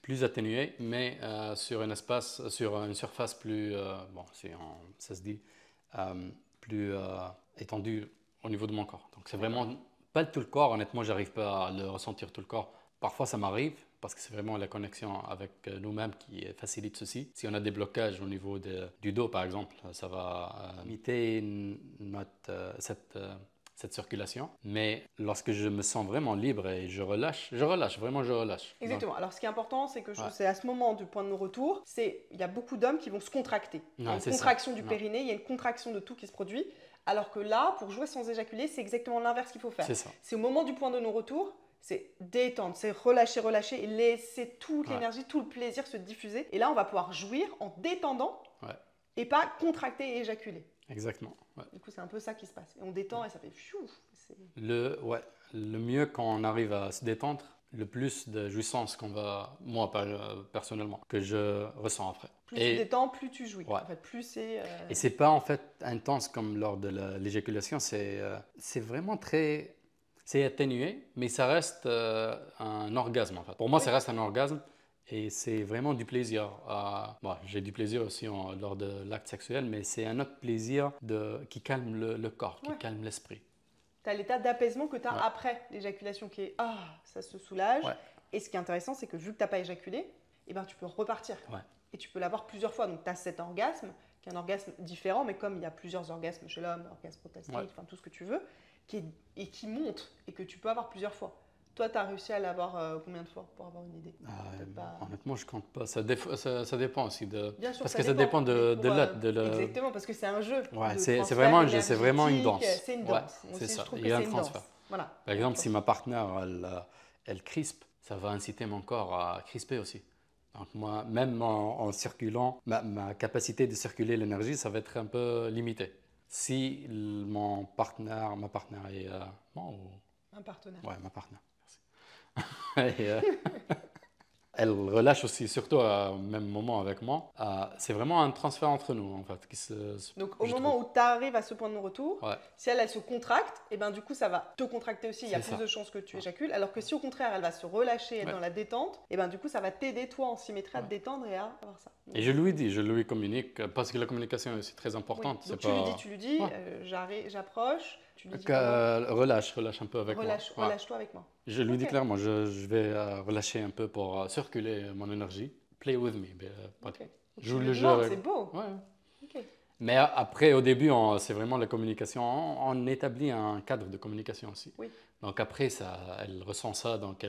plus atténué, mais sur une surface plus, ça se dit, plus étendue au niveau de mon corps. Donc c'est vraiment pas tout le corps, honnêtement, j'arrive pas à le ressentir tout le corps. Parfois ça m'arrive parce que c'est vraiment la connexion avec nous-mêmes qui facilite ceci. Si on a des blocages au niveau du dos, par exemple, ça va limiter cette circulation. Mais lorsque je me sens vraiment libre et je relâche. Exactement. Alors ce qui est important, c'est que c'est à ce moment du point de non-retour, il y a beaucoup d'hommes qui vont se contracter. Il y a une contraction du périnée, il y a une contraction de tout qui se produit. Alors que là, pour jouer sans éjaculer, c'est exactement l'inverse qu'il faut faire. C'est au moment du point de non-retour, c'est détendre, c'est relâcher et laisser toute l'énergie, tout le plaisir se diffuser. Et là, on va pouvoir jouir en détendant et pas contracter et éjaculer. Exactement. Du coup, c'est un peu ça qui se passe. Et on détend et ça fait fiou. Le mieux quand on arrive à se détendre, le plus de jouissance moi personnellement, que je ressens après. Plus tu détends, plus tu jouis. En fait, plus c'est. Et c'est pas en fait intense comme lors de l'éjaculation, c'est vraiment très. C'est atténué, mais ça reste un orgasme en fait. Pour moi, ça reste un orgasme. Et c'est vraiment du plaisir. J'ai du plaisir aussi lors de l'acte sexuel, mais c'est un autre plaisir qui calme le corps, qui calme l'esprit. Tu as l'état d'apaisement que tu as après l'éjaculation qui est ça se soulage. Et ce qui est intéressant, c'est que vu que tu n'as pas éjaculé, tu peux repartir. Et tu peux l'avoir plusieurs fois. Donc tu as cet orgasme, qui est un orgasme différent, mais comme il y a plusieurs orgasmes chez l'homme, orgasme prostatique, enfin tout ce que tu veux, qui monte et que tu peux avoir plusieurs fois. Toi, tu as réussi à l'avoir combien de fois pour avoir une idée? Honnêtement, je ne compte pas. Ça dépend aussi. Bien sûr, parce que ça dépend de Exactement, parce que c'est un jeu. C'est vraiment un jeu, c'est vraiment une danse. C'est une danse. C'est ça, il y a un transfert. Par exemple, si ma partenaire, elle crispe, ça va inciter mon corps à crisper aussi. Donc moi, même en circulant, ma capacité de circuler l'énergie, ça va être un peu limité. Si ma partenaire est... bon, Un partenaire. ouais, ma partenaire, merci. Et, elle relâche aussi, surtout au même moment avec moi. C'est vraiment un transfert entre nous, en fait. Donc au Je moment trouve. où tu arrives à ce point de non-retour, Ouais, si elle se contracte, et ben du coup ça va te contracter aussi, il y a c'est plus ça. de chances que tu Ouais. éjacules, alors que si au contraire elle va se relâcher, être Ouais. dans la détente, et ben du coup ça va t'aider toi en symétrie à te Ouais. détendre et à avoir ça. Et je lui communique, parce que la communication est aussi très Oui, importante. donc C'est pas... tu lui dis, Ouais. j'approche, tu lui dis comment, Relâche un peu avec moi. Ouais. relâche-toi avec moi. Je lui dis Ok, clairement, je vais relâcher un peu pour circuler mon énergie. Play with me. ok. Donc, tu Joue lui le jeu demandes, avec. c'est beau. Ouais. Ok. Mais après, au début, c'est vraiment la communication. On établit un cadre de communication aussi. Oui. Donc après, elle ressent ça, donc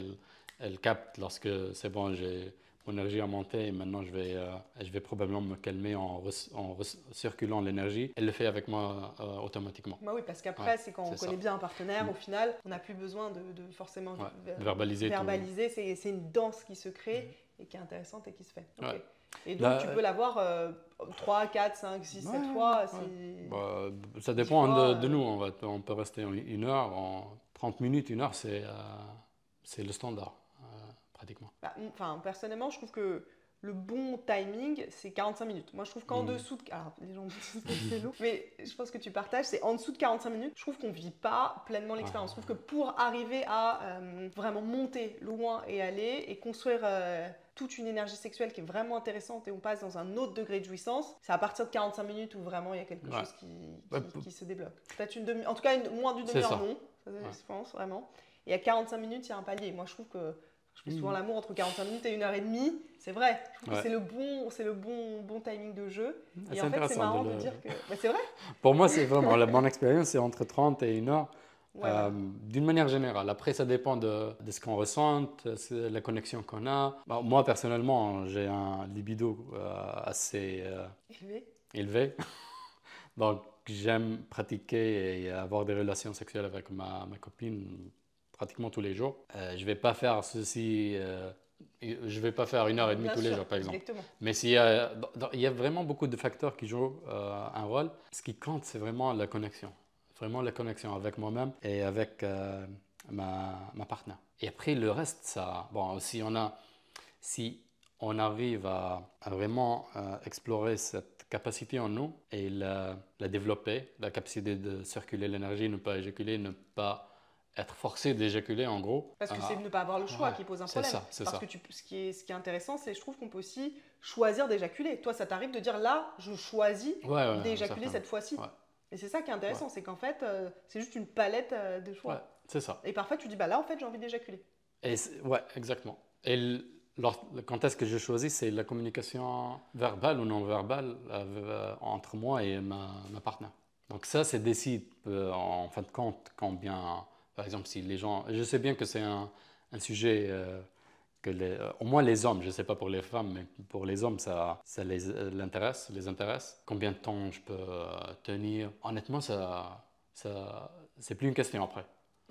elle capte lorsque c'est bon, j'ai mon énergie a monté et maintenant je vais probablement me calmer en circulant l'énergie. Elle le fait avec moi automatiquement. Bah oui, parce qu'après, Ouais, c'est quand on c'est ça. connaît bien un partenaire, Mm. au final, on n'a plus besoin de forcément Ouais, verbaliser tout. verbaliser. C'est une danse qui se crée et qui est intéressante et qui se fait. Ok. Ouais. Et donc, tu Là, peux l'avoir 3, 4, 5, 6, 7 ouais, fois. ouais. Bah, ça 10 dépend fois. de nous. On peut rester une heure, en 30 minutes, une heure, c'est le standard, pratiquement. Enfin, personnellement, je trouve que le bon timing, c'est 45 minutes. Moi, je trouve qu'en dessous de... Alors, les gens me disent que c'est long, mais je pense que tu partages, c'est en dessous de 45 minutes, je trouve qu'on ne vit pas pleinement l'expérience. Je trouve que pour arriver à vraiment monter loin et aller et construire toute une énergie sexuelle qui est vraiment intéressante et on passe dans un autre degré de jouissance, c'est à partir de 45 minutes où vraiment il y a quelque chose qui se débloque. Peut-être une demi... En tout cas, moins d'une C'est demi-heure, ça. non. Ça, je pense, vraiment. Et à 45 minutes, il y a un palier. Moi, je trouve que je fais souvent l'amour entre 45 minutes et 1h30. C'est vrai. Je trouve que c'est le bon timing de jeu. Et en fait, c'est marrant de dire que... Bah, c'est vrai. Pour moi, c'est vraiment la bonne expérience, c'est entre 30 et 1 heure. Ouais, voilà. D'une manière générale. Après, ça dépend de ce qu'on ressent, la connexion qu'on a. Bon, moi, personnellement, j'ai un libido assez élevé. Donc, j'aime pratiquer et avoir des relations sexuelles avec ma copine pratiquement tous les jours. Je ne vais pas faire ceci, je vais pas faire 1h30 Bien tous les sûr, jours, par exemple. exactement. Mais il y a vraiment beaucoup de facteurs qui jouent un rôle. Ce qui compte, c'est vraiment la connexion. Vraiment la connexion avec moi-même et avec ma partenaire. Et après, le reste, ça... Bon, si on arrive à vraiment explorer cette capacité en nous et la développer, la capacité de circuler l'énergie, ne pas éjaculer, ne pas être forcé d'éjaculer en gros. Parce que c'est ne pas avoir le choix qui pose un problème. C'est Parce ça. que ce qui est intéressant, c'est je trouve qu'on peut aussi choisir d'éjaculer. Toi, ça t'arrive de dire là, je choisis d'éjaculer cette fois-ci. Ouais. Et c'est ça qui est intéressant, c'est qu'en fait, c'est juste une palette de choix. Ouais, c'est ça. Et parfois, tu dis bah là, en fait, j'ai envie d'éjaculer. Ouais, exactement. Et quand est-ce que je choisis, c'est la communication verbale ou non verbale entre moi et ma partenaire. Donc ça, c'est décide en fin de compte combien, par exemple, si les gens... Je sais bien que c'est un sujet que au moins les hommes, je ne sais pas pour les femmes, mais pour les hommes, ça les intéresse. Combien de temps je peux tenir. Honnêtement, c'est plus une question après.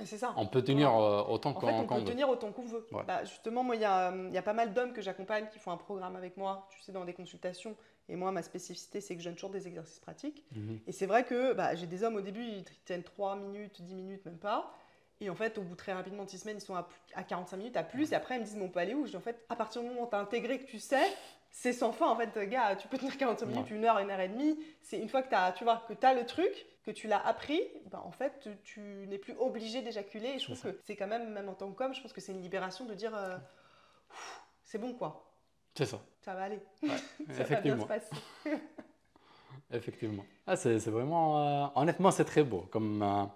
C'est ça. On peut tenir autant qu'on veut. En fait, on peut tenir autant qu'on veut. Ouais. Bah, justement, moi, il y a pas mal d'hommes que j'accompagne qui font un programme avec moi, tu sais, dans des consultations. Et moi, ma spécificité, c'est que je donne toujours des exercices pratiques. Et c'est vrai que j'ai des hommes au début, ils tiennent 3 minutes, 10 minutes, même pas. Et en fait, au bout très rapidement de 6 semaines, ils sont à 45 minutes, à plus. Et après, ils me disent, mais on peut aller où? Je dis, en fait, à partir du moment où tu as intégré que tu sais, c'est sans fin. En fait, gars, tu peux tenir 45 minutes, 1h, 1h30. C'est une fois que tu as le truc, que tu l'as appris, ben, en fait, tu n'es plus obligé d'éjaculer. Et je trouve que c'est quand même en tant qu'homme, je pense que c'est une libération de dire, c'est bon, quoi. C'est ça. Ça va aller. Ouais, Ça va bien se passer. Effectivement. C'est vraiment... honnêtement, c'est très beau. Comme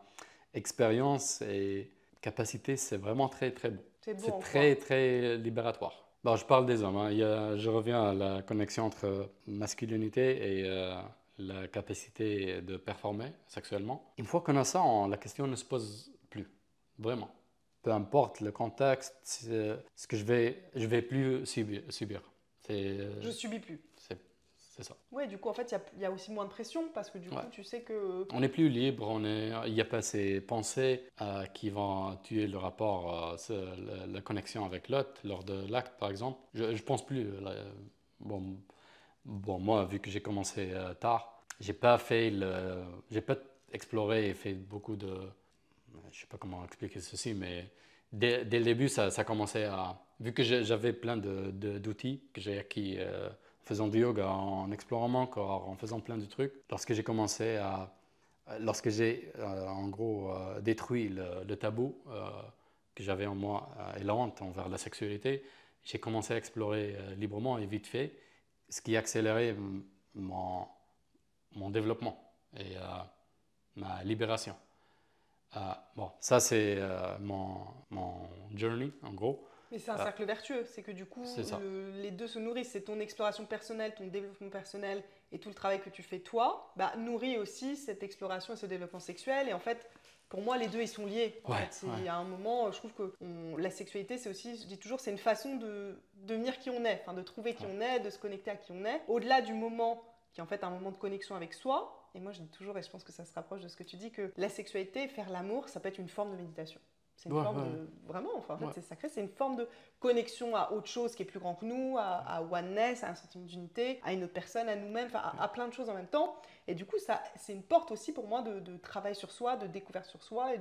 expérience et capacité, c'est vraiment très, très beau. C'est beau. C'est très, très libératoire. Bon, je parle des hommes. Je reviens à la connexion entre masculinité et la capacité de performer sexuellement. Une fois qu'on a ça, la question ne se pose plus. Vraiment. Peu importe le contexte, ce que je vais plus subir. Je subis plus. c'est ça. Ouais, du coup, en fait, il y a aussi moins de pression parce que du coup, tu sais que... On est plus libre, il n'y a pas ces pensées qui vont tuer le rapport, la connexion avec l'autre lors de l'acte, par exemple. Je pense plus. Bon, moi, vu que j'ai commencé tard, j'ai pas exploré et fait beaucoup de... Je sais pas comment expliquer ceci, mais dès le début, ça commençait à... Vu que j'avais plein d'outils que j'ai acquis en faisant du yoga, en explorant mon corps, en faisant plein de trucs, lorsque j'ai en gros détruit le tabou que j'avais en moi et la honte envers la sexualité, j'ai commencé à explorer librement et vite fait, ce qui a accéléré mon, mon développement et ma libération. Bon, ça c'est mon journey en gros. Mais c'est un cercle vertueux, c'est que du coup, C'est ça. les deux se nourrissent. C'est ton exploration personnelle, ton développement personnel et tout le travail que tu fais toi, bah, nourrit aussi cette exploration et ce développement sexuel. Et en fait, pour moi, les deux, ils sont liés. En fait, il y a un moment, je trouve que la sexualité, c'est aussi, je dis toujours, c'est une façon de devenir qui on est, enfin, de trouver qui on est, de se connecter à qui on est. Au-delà du moment qui est en fait un moment de connexion avec soi, et moi je dis toujours, et je pense que ça se rapproche de ce que tu dis, que la sexualité, faire l'amour, ça peut être une forme de méditation. C'est une forme de... Vraiment, enfin, en fait, c'est sacré, c'est une forme de connexion à autre chose qui est plus grand que nous, à oneness, à un sentiment d'unité, à une autre personne, à nous-mêmes, enfin, à plein de choses en même temps. Et du coup, c'est une porte aussi pour moi de travail sur soi, de découverte sur soi et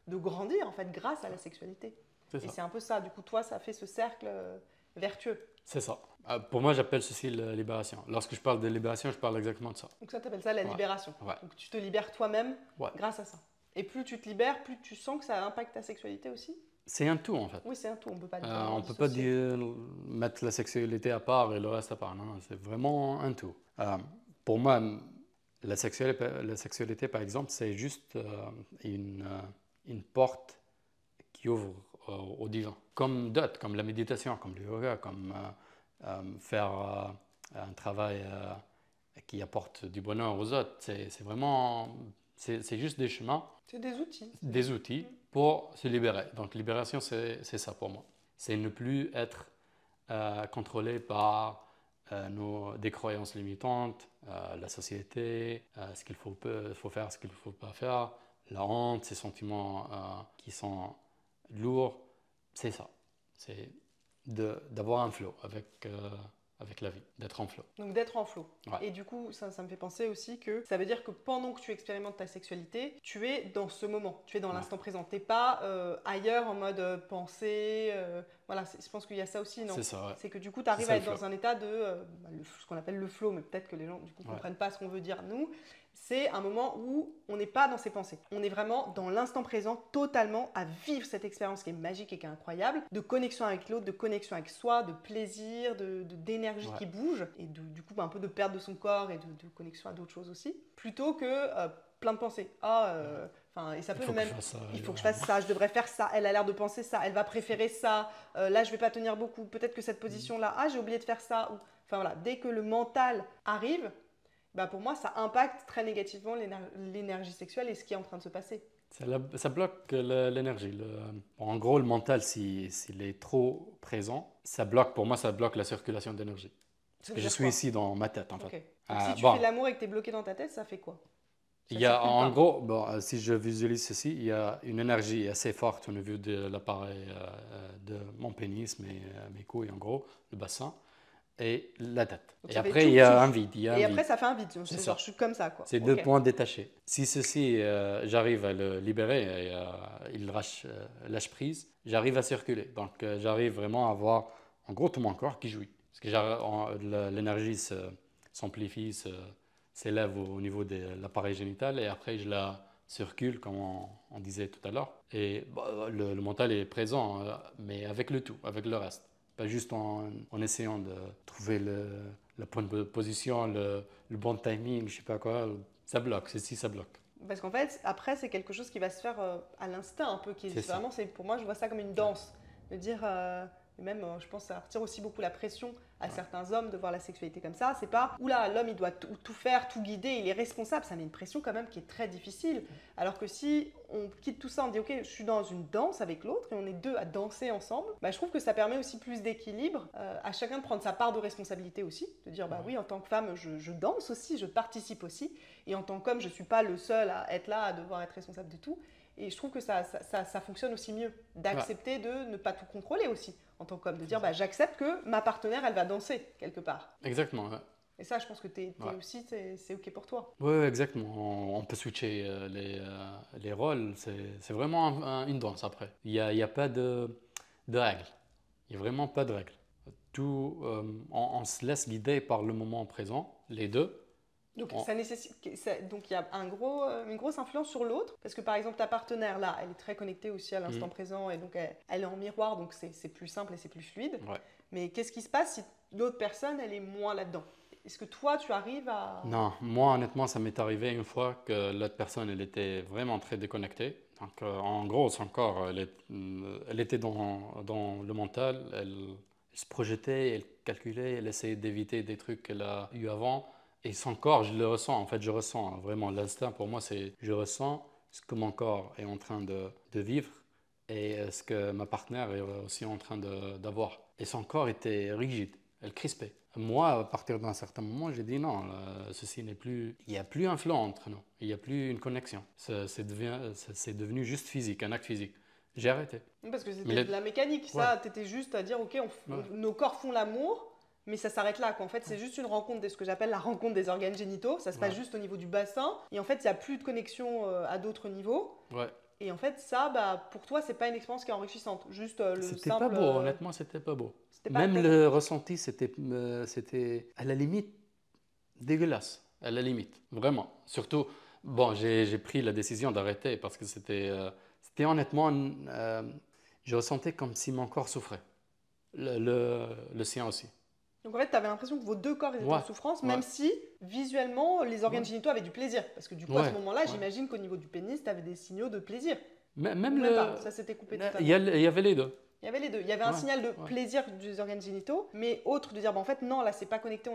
de grandir, en fait, grâce à la sexualité. Et c'est un peu ça. Du coup, toi, ça fait ce cercle vertueux. C'est ça. Pour moi, j'appelle ceci la libération. Lorsque je parle de libération, je parle exactement de ça. Donc ça, t'appelles ça la libération. Donc tu te libères toi-même grâce à ça. Et plus tu te libères, plus tu sens que ça impacte ta sexualité aussi. C'est un tout en fait. Oui, c'est un tout. On ne peut pas mettre la sexualité à part et le reste à part. Non, c'est vraiment un tout. Pour moi, la sexualité, par exemple, c'est juste une porte qui ouvre au divin. Comme d'autres, comme la méditation, comme le yoga, comme faire un travail qui apporte du bonheur aux autres. C'est vraiment... C'est juste des chemins. C'est des outils. Des outils pour se libérer. Donc, libération, c'est ça pour moi. C'est ne plus être contrôlé par des croyances limitantes, la société, ce qu'il faut faire, ce qu'il ne faut pas faire, la honte, ces sentiments qui sont lourds. C'est ça. C'est d'avoir un flow avec la vie, d'être en flow. Donc d'être en flow. Ouais. Et du coup, ça me fait penser aussi que ça veut dire que pendant que tu expérimentes ta sexualité, tu es dans ce moment, tu es dans l'instant présent. Tu n'es pas ailleurs en mode pensée. Voilà, je pense qu'il y a ça aussi, non? C'est ça, ouais. C'est que du coup, tu arrives à être dans un état de ce qu'on appelle le flow, mais peut-être que les gens du coup ne comprennent pas ce qu'on veut dire nous. C'est un moment où on n'est pas dans ses pensées. On est vraiment dans l'instant présent, totalement à vivre cette expérience qui est magique et qui est incroyable, de connexion avec l'autre, de connexion avec soi, de plaisir, d'énergie qui bouge, et du coup un peu de perte de son corps et de connexion à d'autres choses aussi, plutôt que plein de pensées. Et ça peut même... Il faut que je fasse ça, je devrais faire ça, elle a l'air de penser ça, elle va préférer ça, là je vais pas tenir beaucoup, peut-être que cette position-là, j'ai oublié de faire ça. Enfin voilà, dès que le mental arrive, bah pour moi, ça impacte très négativement l'énergie sexuelle et ce qui est en train de se passer. Ça bloque l'énergie. En gros, le mental, s'il est trop présent, pour moi, ça bloque la circulation d'énergie. Parce que je suis ici dans ma tête, en fait. Donc, si tu fais l'amour et que tu es bloqué dans ta tête, ça fait quoi? En gros, si je visualise ceci, il y a une énergie assez forte au niveau de l'appareil de mon pénis, mes couilles, en gros, le bassin. Et la tête. Donc, et après, il y a un vide. Après, ça fait un vide. C'est genre, je suis comme ça, quoi. C'est deux points détachés. Si ceci, j'arrive à le libérer et il lâche prise, j'arrive à circuler. Donc, j'arrive vraiment à avoir, en gros, tout mon corps qui jouit. Parce que l'énergie s'amplifie, s'élève au niveau de l'appareil génital et après, je la circule, comme on disait tout à l'heure. Et le mental est présent, mais avec le tout, avec le reste. Pas juste en essayant de trouver la bonne position, le bon timing, je sais pas quoi. Ça bloque, ça bloque. Parce qu'en fait, après, c'est quelque chose qui va se faire à l'instinct un peu. Pour moi, je vois ça comme une danse. De dire, Et même, je pense, ça retire aussi beaucoup la pression à certains hommes de voir la sexualité comme ça. C'est pas, oula, l'homme, il doit tout faire, tout guider, il est responsable. Ça met une pression quand même qui est très difficile. Alors que si on quitte tout ça, on dit, ok, je suis dans une danse avec l'autre et on est deux à danser ensemble, bah, je trouve que ça permet aussi plus d'équilibre, à chacun de prendre sa part de responsabilité aussi, de dire, bah oui, en tant que femme, je danse aussi, je participe aussi. Et en tant qu'homme, je ne suis pas le seul à être là, à devoir être responsable de tout. Et je trouve que ça fonctionne aussi mieux, d'accepter de ne pas tout contrôler aussi, en tant qu'homme, de dire bah, j'accepte que ma partenaire, elle va danser quelque part. Exactement, ouais. Et ça, je pense que aussi, c'est OK pour toi. Oui, exactement. On peut switcher les rôles. C'est vraiment une danse après. Il y a pas de règles. Il n'y a vraiment pas de règles. Tout, on se laisse guider par le moment présent, les deux. Donc, donc il y a une grosse influence sur l'autre, parce que par exemple ta partenaire là, elle est très connectée aussi à l'instant présent et donc elle est en miroir, donc c'est plus simple et c'est plus fluide. Ouais. Mais qu'est-ce qui se passe si l'autre personne elle est moins là-dedans? Est-ce que toi tu arrives à... Non, moi honnêtement ça m'est arrivé une fois que l'autre personne elle était vraiment très déconnectée. Donc en gros son corps elle était dans le mental, elle se projetait, elle calculait, elle essayait d'éviter des trucs qu'elle a eu avant. Et son corps, je le ressens, en fait, je ressens vraiment l'instinct. Pour moi, c'est je ressens ce que mon corps est en train de vivre et ce que ma partenaire est aussi en train d'avoir. Et son corps était rigide, elle crispait. Moi, à partir d'un certain moment, j'ai dit non, ceci n'est plus. Il n'y a plus un flanc entre nous, il n'y a plus une connexion. C'est devenu juste physique, un acte physique. J'ai arrêté. Parce que c'était de la mécanique, ça, tu étais juste à dire ok, nos corps font l'amour. Mais ça s'arrête là, quoi. En fait, c'est juste une rencontre de ce que j'appelle la rencontre des organes génitaux. Ça se passe juste au niveau du bassin. Et en fait, il n'y a plus de connexion à d'autres niveaux. Ouais. Et en fait, ça, bah, pour toi, c'est pas une expérience qui est enrichissante. Juste le c'était simple... pas beau, honnêtement, c'était pas beau. Même le ressenti, c'était à la limite dégueulasse. À la limite, vraiment. Surtout, bon, j'ai pris la décision d'arrêter parce que c'était honnêtement... je ressentais comme si mon corps souffrait. Le sien aussi. Donc en fait, tu avais l'impression que vos deux corps étaient en souffrance, même si visuellement, les organes génitaux avaient du plaisir. Parce que du coup, à ce moment-là, j'imagine qu'au niveau du pénis, tu avais des signaux de plaisir. Même pas, ça s'était coupé totalement. Il y avait les deux. Il y avait les deux. Il y avait un signal de plaisir des organes génitaux, mais autre de dire, bah, en fait, non, là, c'est pas connecté,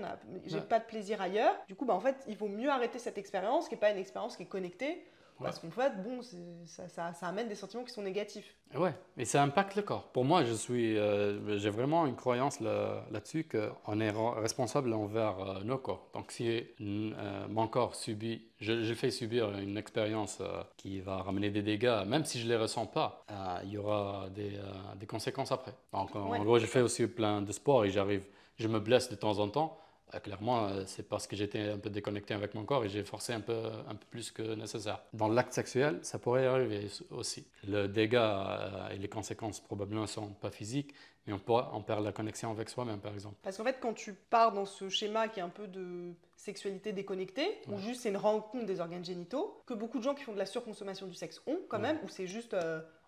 j'ai pas de plaisir ailleurs. Du coup, bah, en fait, il vaut mieux arrêter cette expérience, qui n'est pas une expérience qui est connectée. Parce qu'en fait, bon, ça amène des sentiments qui sont négatifs. Ouais, et ça impacte le corps. Pour moi, j'ai vraiment une croyance là-dessus qu'on est responsable envers nos corps. Donc, si mon corps subit, je fais subir une expérience qui va ramener des dégâts, même si je ne les ressens pas, il y aura des conséquences après. Donc, en gros, je fais aussi plein de sport et je me blesse de temps en temps. Clairement, c'est parce que j'étais un peu déconnecté avec mon corps et j'ai forcé un peu plus que nécessaire. Dans l'acte sexuel, ça pourrait arriver aussi. Le dégât et les conséquences probablement ne sont pas physiques, mais on perd la connexion avec soi-même, par exemple. Parce qu'en fait, quand tu pars dans ce schéma qui est un peu de sexualité déconnectée, où juste c'est une rencontre des organes génitaux, que beaucoup de gens qui font de la surconsommation du sexe ont quand même, où c'est juste...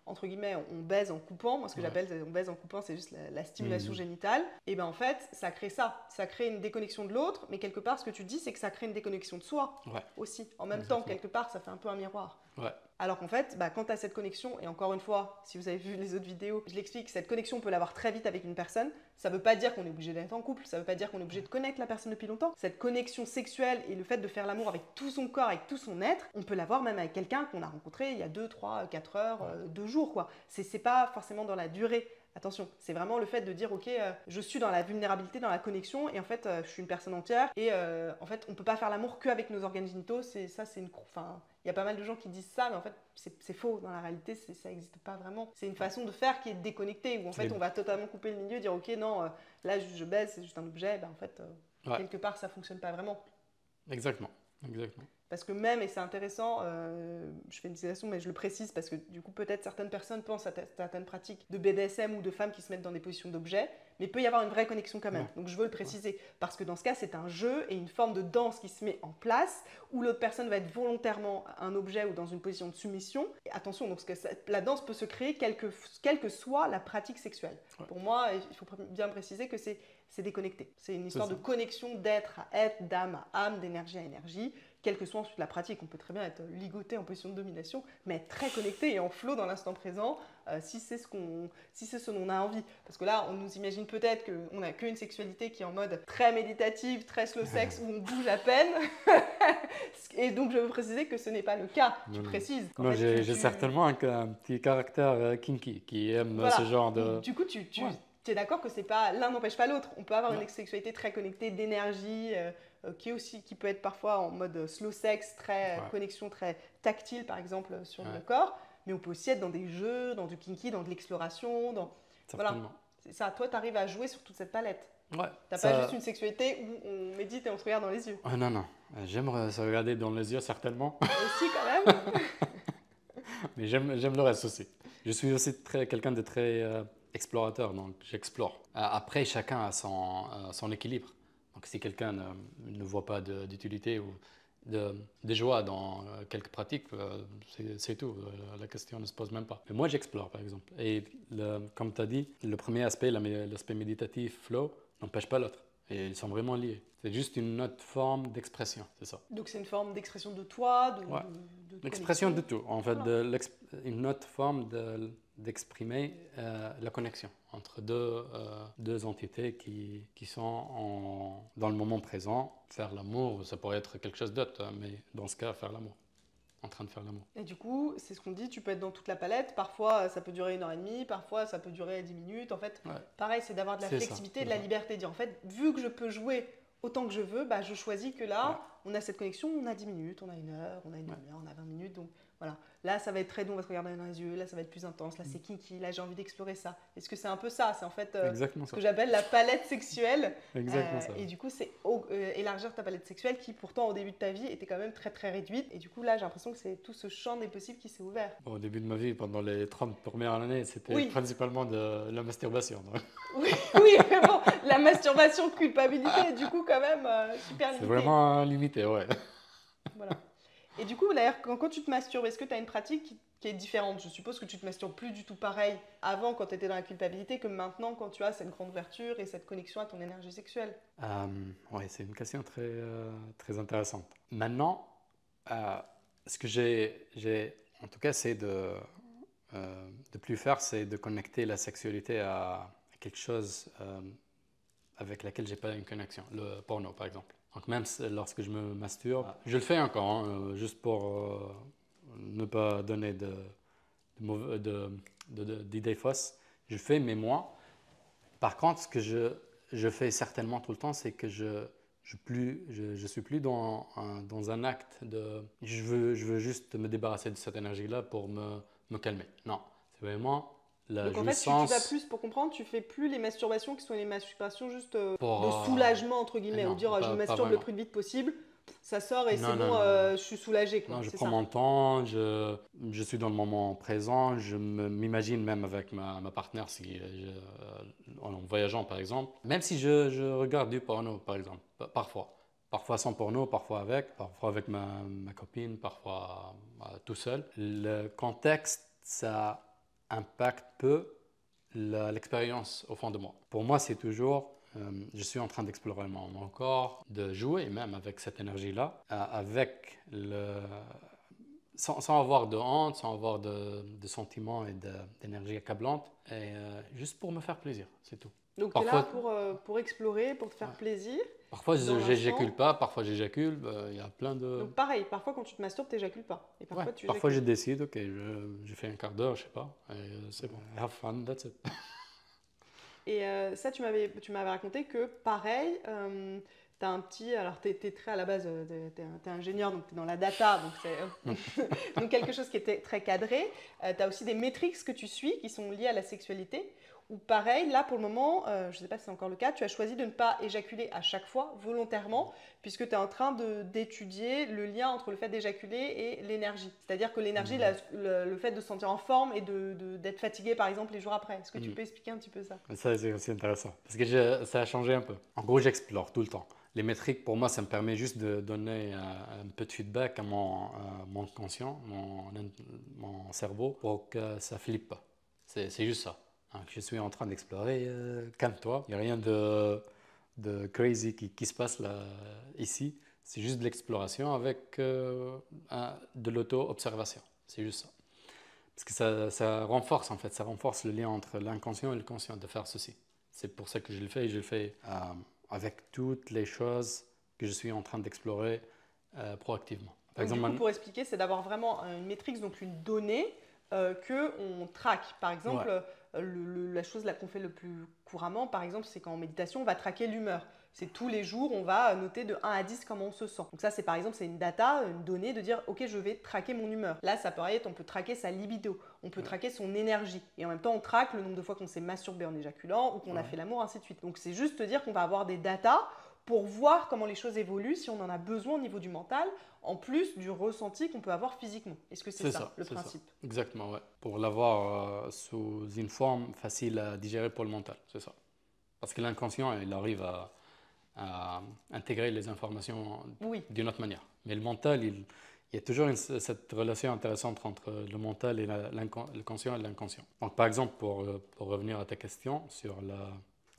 entre guillemets, on baise en coupant. Moi, ce que j'appelle on baise en coupant, c'est juste la stimulation génitale. Et bien, en fait, ça crée ça. Ça crée une déconnexion de l'autre, mais quelque part, ce que tu dis, c'est que ça crée une déconnexion de soi aussi. En même temps, quelque part, ça fait un peu un miroir. Ouais. Alors qu'en fait, bah, quand tu as cette connexion, et encore une fois, si vous avez vu les autres vidéos, je l'explique, cette connexion, on peut l'avoir très vite avec une personne. Ça ne veut pas dire qu'on est obligé d'être en couple, ça ne veut pas dire qu'on est obligé de connaître la personne depuis longtemps. Cette connexion sexuelle et le fait de faire l'amour avec tout son corps, avec tout son être, on peut l'avoir même avec quelqu'un qu'on a rencontré il y a 2, 3, 4 heures, 2 jours, quoi. C'est pas forcément dans la durée. Attention, c'est vraiment le fait de dire ok, je suis dans la vulnérabilité, dans la connexion, et en fait, je suis une personne entière, et en fait, on peut pas faire l'amour qu'avec nos organes génitaux. Il y a pas mal de gens qui disent ça, mais en fait, c'est faux. Dans la réalité, ça n'existe pas vraiment. C'est une façon de faire qui est déconnectée, où en fait, on va totalement couper le milieu, dire ok, non, là, je baise, c'est juste un objet. Ben, en fait, quelque part, ça fonctionne pas vraiment. Exactement. Parce que même, et c'est intéressant, je fais une citation, mais je le précise parce que du coup, peut-être certaines personnes pensent à certaines pratiques de BDSM ou de femmes qui se mettent dans des positions d'objets, mais il peut y avoir une vraie connexion quand même. Donc je veux le préciser, parce que dans ce cas, c'est un jeu et une forme de danse qui se met en place, où l'autre personne va être volontairement un objet ou dans une position de soumission. Et attention, donc, la danse peut se créer quelle que soit la pratique sexuelle. Pour moi, il faut bien préciser que c'est c'est déconnecté. C'est une histoire de connexion d'être à être, d'âme à âme, d'énergie à énergie, quelle que soit ensuite la pratique. On peut très bien être ligoté en position de domination, mais être très connecté et en flow dans l'instant présent, si c'est ce dont on a envie. Parce que là, on nous imagine peut-être qu'on n'a qu'une sexualité qui est en mode très méditative, très slow sex, où on bouge à peine. Et donc, je veux préciser que ce n'est pas le cas. Tu précises. Non, j'ai certainement un petit caractère kinky qui aime ce genre de... Du coup, tu es d'accord que c'est pas l'un n'empêche pas l'autre. On peut avoir une sexualité très connectée d'énergie, qui peut être parfois en mode slow sex, très connexion très tactile par exemple sur le corps, mais on peut aussi être dans des jeux, dans du kinky, dans de l'exploration, voilà. C'est ça. Toi, tu arrives à jouer sur toute cette palette. T'as pas juste une sexualité où on médite et on se regarde dans les yeux. Non. J'aime se regarder dans les yeux certainement. Aussi quand même. Mais j'aime le reste aussi. Je suis aussi quelqu'un de très explorateur, donc j'explore. Après, chacun a son équilibre. Donc si quelqu'un ne voit pas d'utilité ou de joie dans quelques pratiques, c'est tout. La question ne se pose même pas. Mais moi, j'explore, par exemple. Et comme tu as dit, le premier aspect, l'aspect méditatif, flow, n'empêche pas l'autre. Et ils sont vraiment liés. C'est juste une autre forme d'expression, c'est ça. Donc c'est une forme d'expression de toi, l'expression de tout. En fait, une autre forme d'exprimer la connexion entre deux entités qui sont dans le moment présent. Faire l'amour, ça pourrait être quelque chose d'autre, mais dans ce cas, faire l'amour. En train de faire l'amour. Et du coup, c'est ce qu'on dit, tu peux être dans toute la palette. Parfois, ça peut durer 1h30, parfois, ça peut durer 10 minutes. En fait, pareil, c'est d'avoir de la flexibilité, de la liberté. De dire, en fait, vu que je peux jouer autant que je veux, bah, je choisis que là, on a cette connexion, on a 10 minutes, on a 1 heure, on a une demi-heure, on a 20 minutes. Donc voilà, là, ça va être très doux, on va se regarder dans les yeux. Là, ça va être plus intense. Là, c'est kinky. Là, j'ai envie d'explorer ça. Est-ce que c'est un peu ça? C'est en fait ce que j'appelle la palette sexuelle. Exactement ça. Et du coup, c'est élargir ta palette sexuelle qui, pourtant, au début de ta vie, était quand même très, très réduite. Et du coup, là, j'ai l'impression que c'est tout ce champ des possibles qui s'est ouvert. Bon, au début de ma vie, pendant les 30 premières années, c'était principalement de la masturbation. Oui, mais bon, la masturbation, culpabilité, du coup, quand même, super limitée. C'est vraiment limité, Voilà. Et du coup, d'ailleurs, quand tu te masturbes, est-ce que tu as une pratique qui est différente? Je suppose que tu te masturbes plus du tout pareil avant, quand tu étais dans la culpabilité, que maintenant, quand tu as cette grande ouverture et cette connexion à ton énergie sexuelle. Oui, c'est une question très, très intéressante. Maintenant, ce que j'ai en tout cas, c'est de plus faire, c'est de connecter la sexualité à quelque chose avec laquelle j'ai pas une connexion, le porno par exemple. Donc même lorsque je me masturbe, je le fais encore, juste pour ne pas donner d'idées fausses. Je le fais, mais moi, par contre, ce que je fais certainement tout le temps, c'est que je suis plus dans un acte de je veux juste me débarrasser de cette énergie-là pour me calmer. Non, c'est vraiment la Donc en jouissance. fait, tu vas plus, pour comprendre, tu fais plus les masturbations qui sont les masturbations juste de soulagement, entre guillemets, ou dire je me masturbe le plus vite possible, ça sort et c'est bon, je suis soulagé. Quoi. Non, je prends mon temps, je suis dans le moment présent, je m'imagine même avec ma partenaire en voyageant par exemple. Même si je regarde du porno par exemple, parfois sans porno, parfois avec ma copine, parfois tout seul. Le contexte, ça impacte peu l'expérience au fond de moi. Pour moi, c'est toujours, je suis en train d'explorer mon corps, de jouer même avec cette énergie-là, sans avoir de honte, sans avoir de sentiments et d'énergie accablante, et juste pour me faire plaisir, c'est tout. Donc tu es là pour explorer, pour te faire plaisir. Parfois, j'éjacule pas, parfois j'éjacule, il y a plein de... Donc pareil, parfois quand tu te masturbes, tu n'éjacules pas. Et parfois je décide, ok, je fais un quart d'heure, je sais pas, et c'est bon, have fun, that's it. Et ça, tu m'avais raconté que pareil, tu as un petit... Alors tu es très à la base, tu es ingénieur, donc tu es dans la data, donc c'est donc quelque chose qui était très cadré. Tu as aussi des métriques que tu suis qui sont liées à la sexualité. Ou pareil, là pour le moment, je ne sais pas si c'est encore le cas, tu as choisi de ne pas éjaculer à chaque fois volontairement, puisque tu es en train d'étudier le lien entre le fait d'éjaculer et l'énergie. C'est-à-dire que l'énergie, le fait de se sentir en forme et d'être fatigué par exemple les jours après. Est-ce que tu peux expliquer un petit peu ça? Ça, c'est aussi intéressant, parce que ça a changé un peu. En gros, j'explore tout le temps. Les métriques, pour moi, ça me permet juste de donner un peu de feedback à mon conscient, mon cerveau, pour que ça ne flippe pas. C'est juste ça. Je suis en train d'explorer, calme-toi. Il n'y a rien de de crazy qui se passe là, ici. C'est juste de l'exploration avec de l'auto-observation. C'est juste ça. Parce que ça renforce, en fait, ça renforce le lien entre l'inconscient et le conscient de faire ceci. C'est pour ça que je le fais et je le fais avec toutes les choses que je suis en train d'explorer proactivement. Par exemple, du coup, pour expliquer, c'est d'avoir vraiment une métrique, donc une donnée qu'on traque. Par exemple, la chose là qu'on fait le plus couramment, par exemple, c'est qu'en méditation, on va traquer l'humeur. C'est tous les jours, on va noter de 1 à 10 comment on se sent. Donc ça, c'est par exemple, c'est une data, une donnée de dire, ok, je vais traquer mon humeur. Là, ça peut être, on peut traquer sa libido, on peut traquer son énergie. Et en même temps, on traque le nombre de fois qu'on s'est masturbé en éjaculant ou qu'on a fait l'amour, ainsi de suite. Donc c'est juste dire qu'on va avoir des datas pour voir comment les choses évoluent, si on en a besoin au niveau du mental, en plus du ressenti qu'on peut avoir physiquement. Est-ce que c'est ça le principe? Ça. Exactement, ouais. Pour l'avoir sous une forme facile à digérer pour le mental, c'est ça. Parce que l'inconscient, il arrive à intégrer les informations d'une autre manière. Mais le mental, il y a toujours cette relation intéressante entre le mental et le conscient et l'inconscient. Donc, par exemple, pour revenir à ta question sur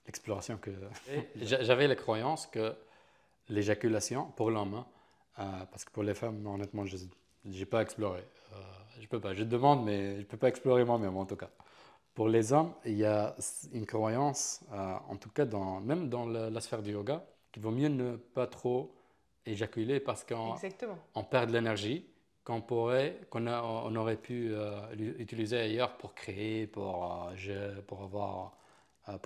l'exploration que j'avais la croyance que l'éjaculation pour l'homme, parce que pour les femmes, honnêtement, je n'ai pas exploré. Je peux pas. Je demande, mais je ne peux pas explorer moi-même, en tout cas. Pour les hommes, il y a une croyance, en tout cas même dans la sphère du yoga, qu'il vaut mieux ne pas trop éjaculer parce qu'on perd de l'énergie qu'on aurait pu utiliser ailleurs pour créer, pour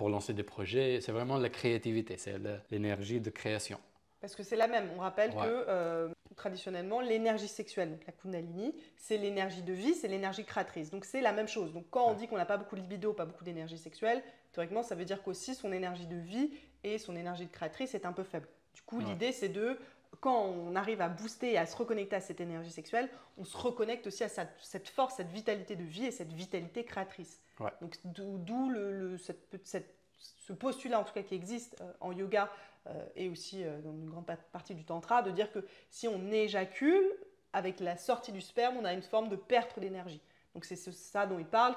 lancer des projets. C'est vraiment la créativité, c'est l'énergie de création. Parce que c'est la même. On rappelle que traditionnellement, l'énergie sexuelle, donc la Kundalini, c'est l'énergie de vie, c'est l'énergie créatrice. Donc c'est la même chose. Donc quand on dit qu'on n'a pas beaucoup de libido, pas beaucoup d'énergie sexuelle, théoriquement, ça veut dire qu'aussi son énergie de vie et son énergie de créatrice est un peu faible. Du coup, l'idée, c'est quand on arrive à booster et à se reconnecter à cette énergie sexuelle, on se reconnecte aussi à cette force, cette vitalité de vie et cette vitalité créatrice. Donc d'où ce postulat, en tout cas, qui existe en yoga et aussi dans une grande partie du tantra, de dire que si on éjacule, avec la sortie du sperme, on a une forme de perte d'énergie. Donc c'est ça dont il parle,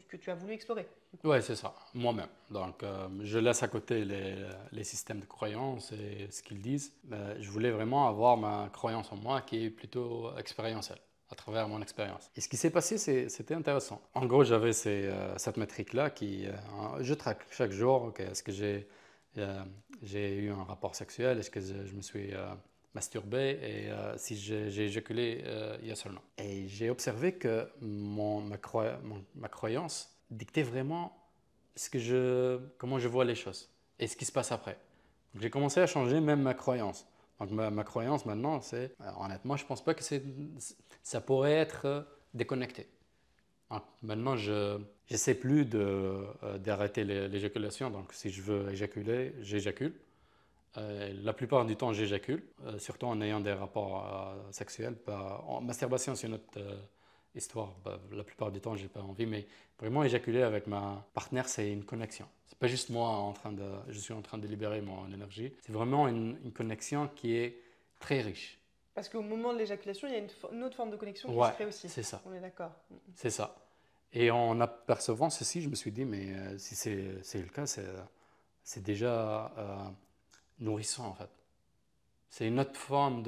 que tu as voulu explorer. Oui, c'est ça, moi-même. Donc je laisse à côté les systèmes de croyances et ce qu'ils disent. Je voulais vraiment avoir ma croyance en moi qui est plutôt expérientielle, à travers mon expérience. Et ce qui s'est passé, c'était intéressant. En gros, j'avais cette métrique-là je traque chaque jour. Est-ce que j'ai eu un rapport sexuel? Est-ce que je me suis masturbé? Et si j'ai éjaculé, yes or no. Et j'ai observé que ma croyance dictait vraiment comment je vois les choses et ce qui se passe après. Donc, j'ai commencé à changer même ma croyance. Donc ma croyance maintenant, c'est, honnêtement, je ne pense pas que ça pourrait être déconnecté. Donc, maintenant, je n'essaie plus d'arrêter l'éjaculation. Donc si je veux éjaculer, j'éjacule. La plupart du temps, j'éjacule, surtout en ayant des rapports sexuels. Masturbation, c'est notre histoire. La plupart du temps, j'ai pas envie, mais vraiment éjaculer avec ma partenaire, c'est une connexion. C'est pas juste moi je suis en train de libérer mon énergie. C'est vraiment une connexion qui est très riche. Parce qu'au moment de l'éjaculation, il y a une autre forme de connexion qui se crée aussi. C'est ça. On est d'accord. C'est ça. Et en apercevant ceci, je me suis dit, mais si c'est le cas, c'est déjà nourrissant en fait. C'est une autre forme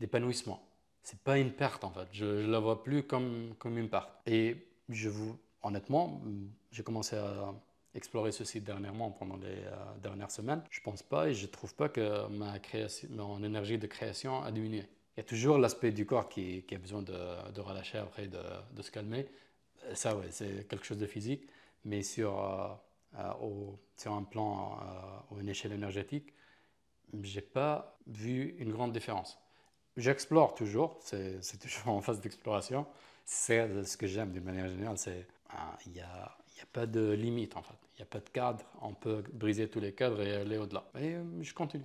d'épanouissement. C'est pas une perte en fait. Je la vois plus comme une perte. Et honnêtement, j'ai commencé à explorer ceci dernièrement pendant les dernières semaines. Je pense pas et je trouve pas que mon énergie de création a diminué. Il y a toujours l'aspect du corps qui a besoin de relâcher après, de se calmer. Ça, ouais, c'est quelque chose de physique. Mais sur un plan, ou une échelle énergétique, j'ai pas vu une grande différence. J'explore toujours, c'est toujours en phase d'exploration. C'est ce que j'aime d'une manière générale, il y a pas de limite en fait. Il n'y a pas de cadre, on peut briser tous les cadres et aller au-delà. Et je continue.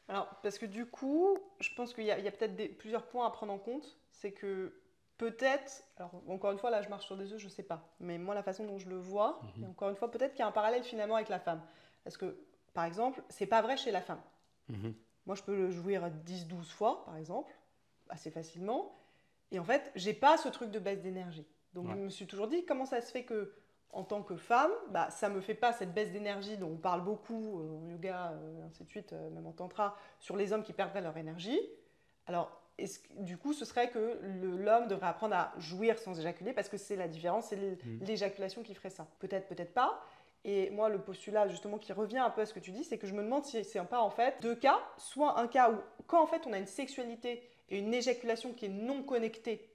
Alors, parce que du coup, je pense qu'il y a peut-être plusieurs points à prendre en compte. C'est que peut-être, alors encore une fois, là je marche sur des œufs, je ne sais pas. Mais moi, la façon dont je le vois, et encore une fois, peut-être qu'il y a un parallèle finalement avec la femme. Parce que, par exemple, c'est pas vrai chez la femme. Moi, je peux le jouir 10-12 fois, par exemple, assez facilement. Et en fait, j'ai pas ce truc de baisse d'énergie. Donc, je me suis toujours dit, comment ça se fait que en tant que femme, bah, ça ne me fait pas cette baisse d'énergie dont on parle beaucoup en yoga, ainsi de suite, même en tantra, sur les hommes qui perdraient leur énergie. Alors, du coup, ce serait que l'homme devrait apprendre à jouir sans éjaculer, parce que c'est la différence, c'est l'éjaculation qui ferait ça. Peut-être, peut-être pas. Et moi, le postulat justement qui revient un peu à ce que tu dis, c'est que je me demande si c'est pas en fait deux cas, soit un cas où quand en fait on a une sexualité et une éjaculation qui est non connectée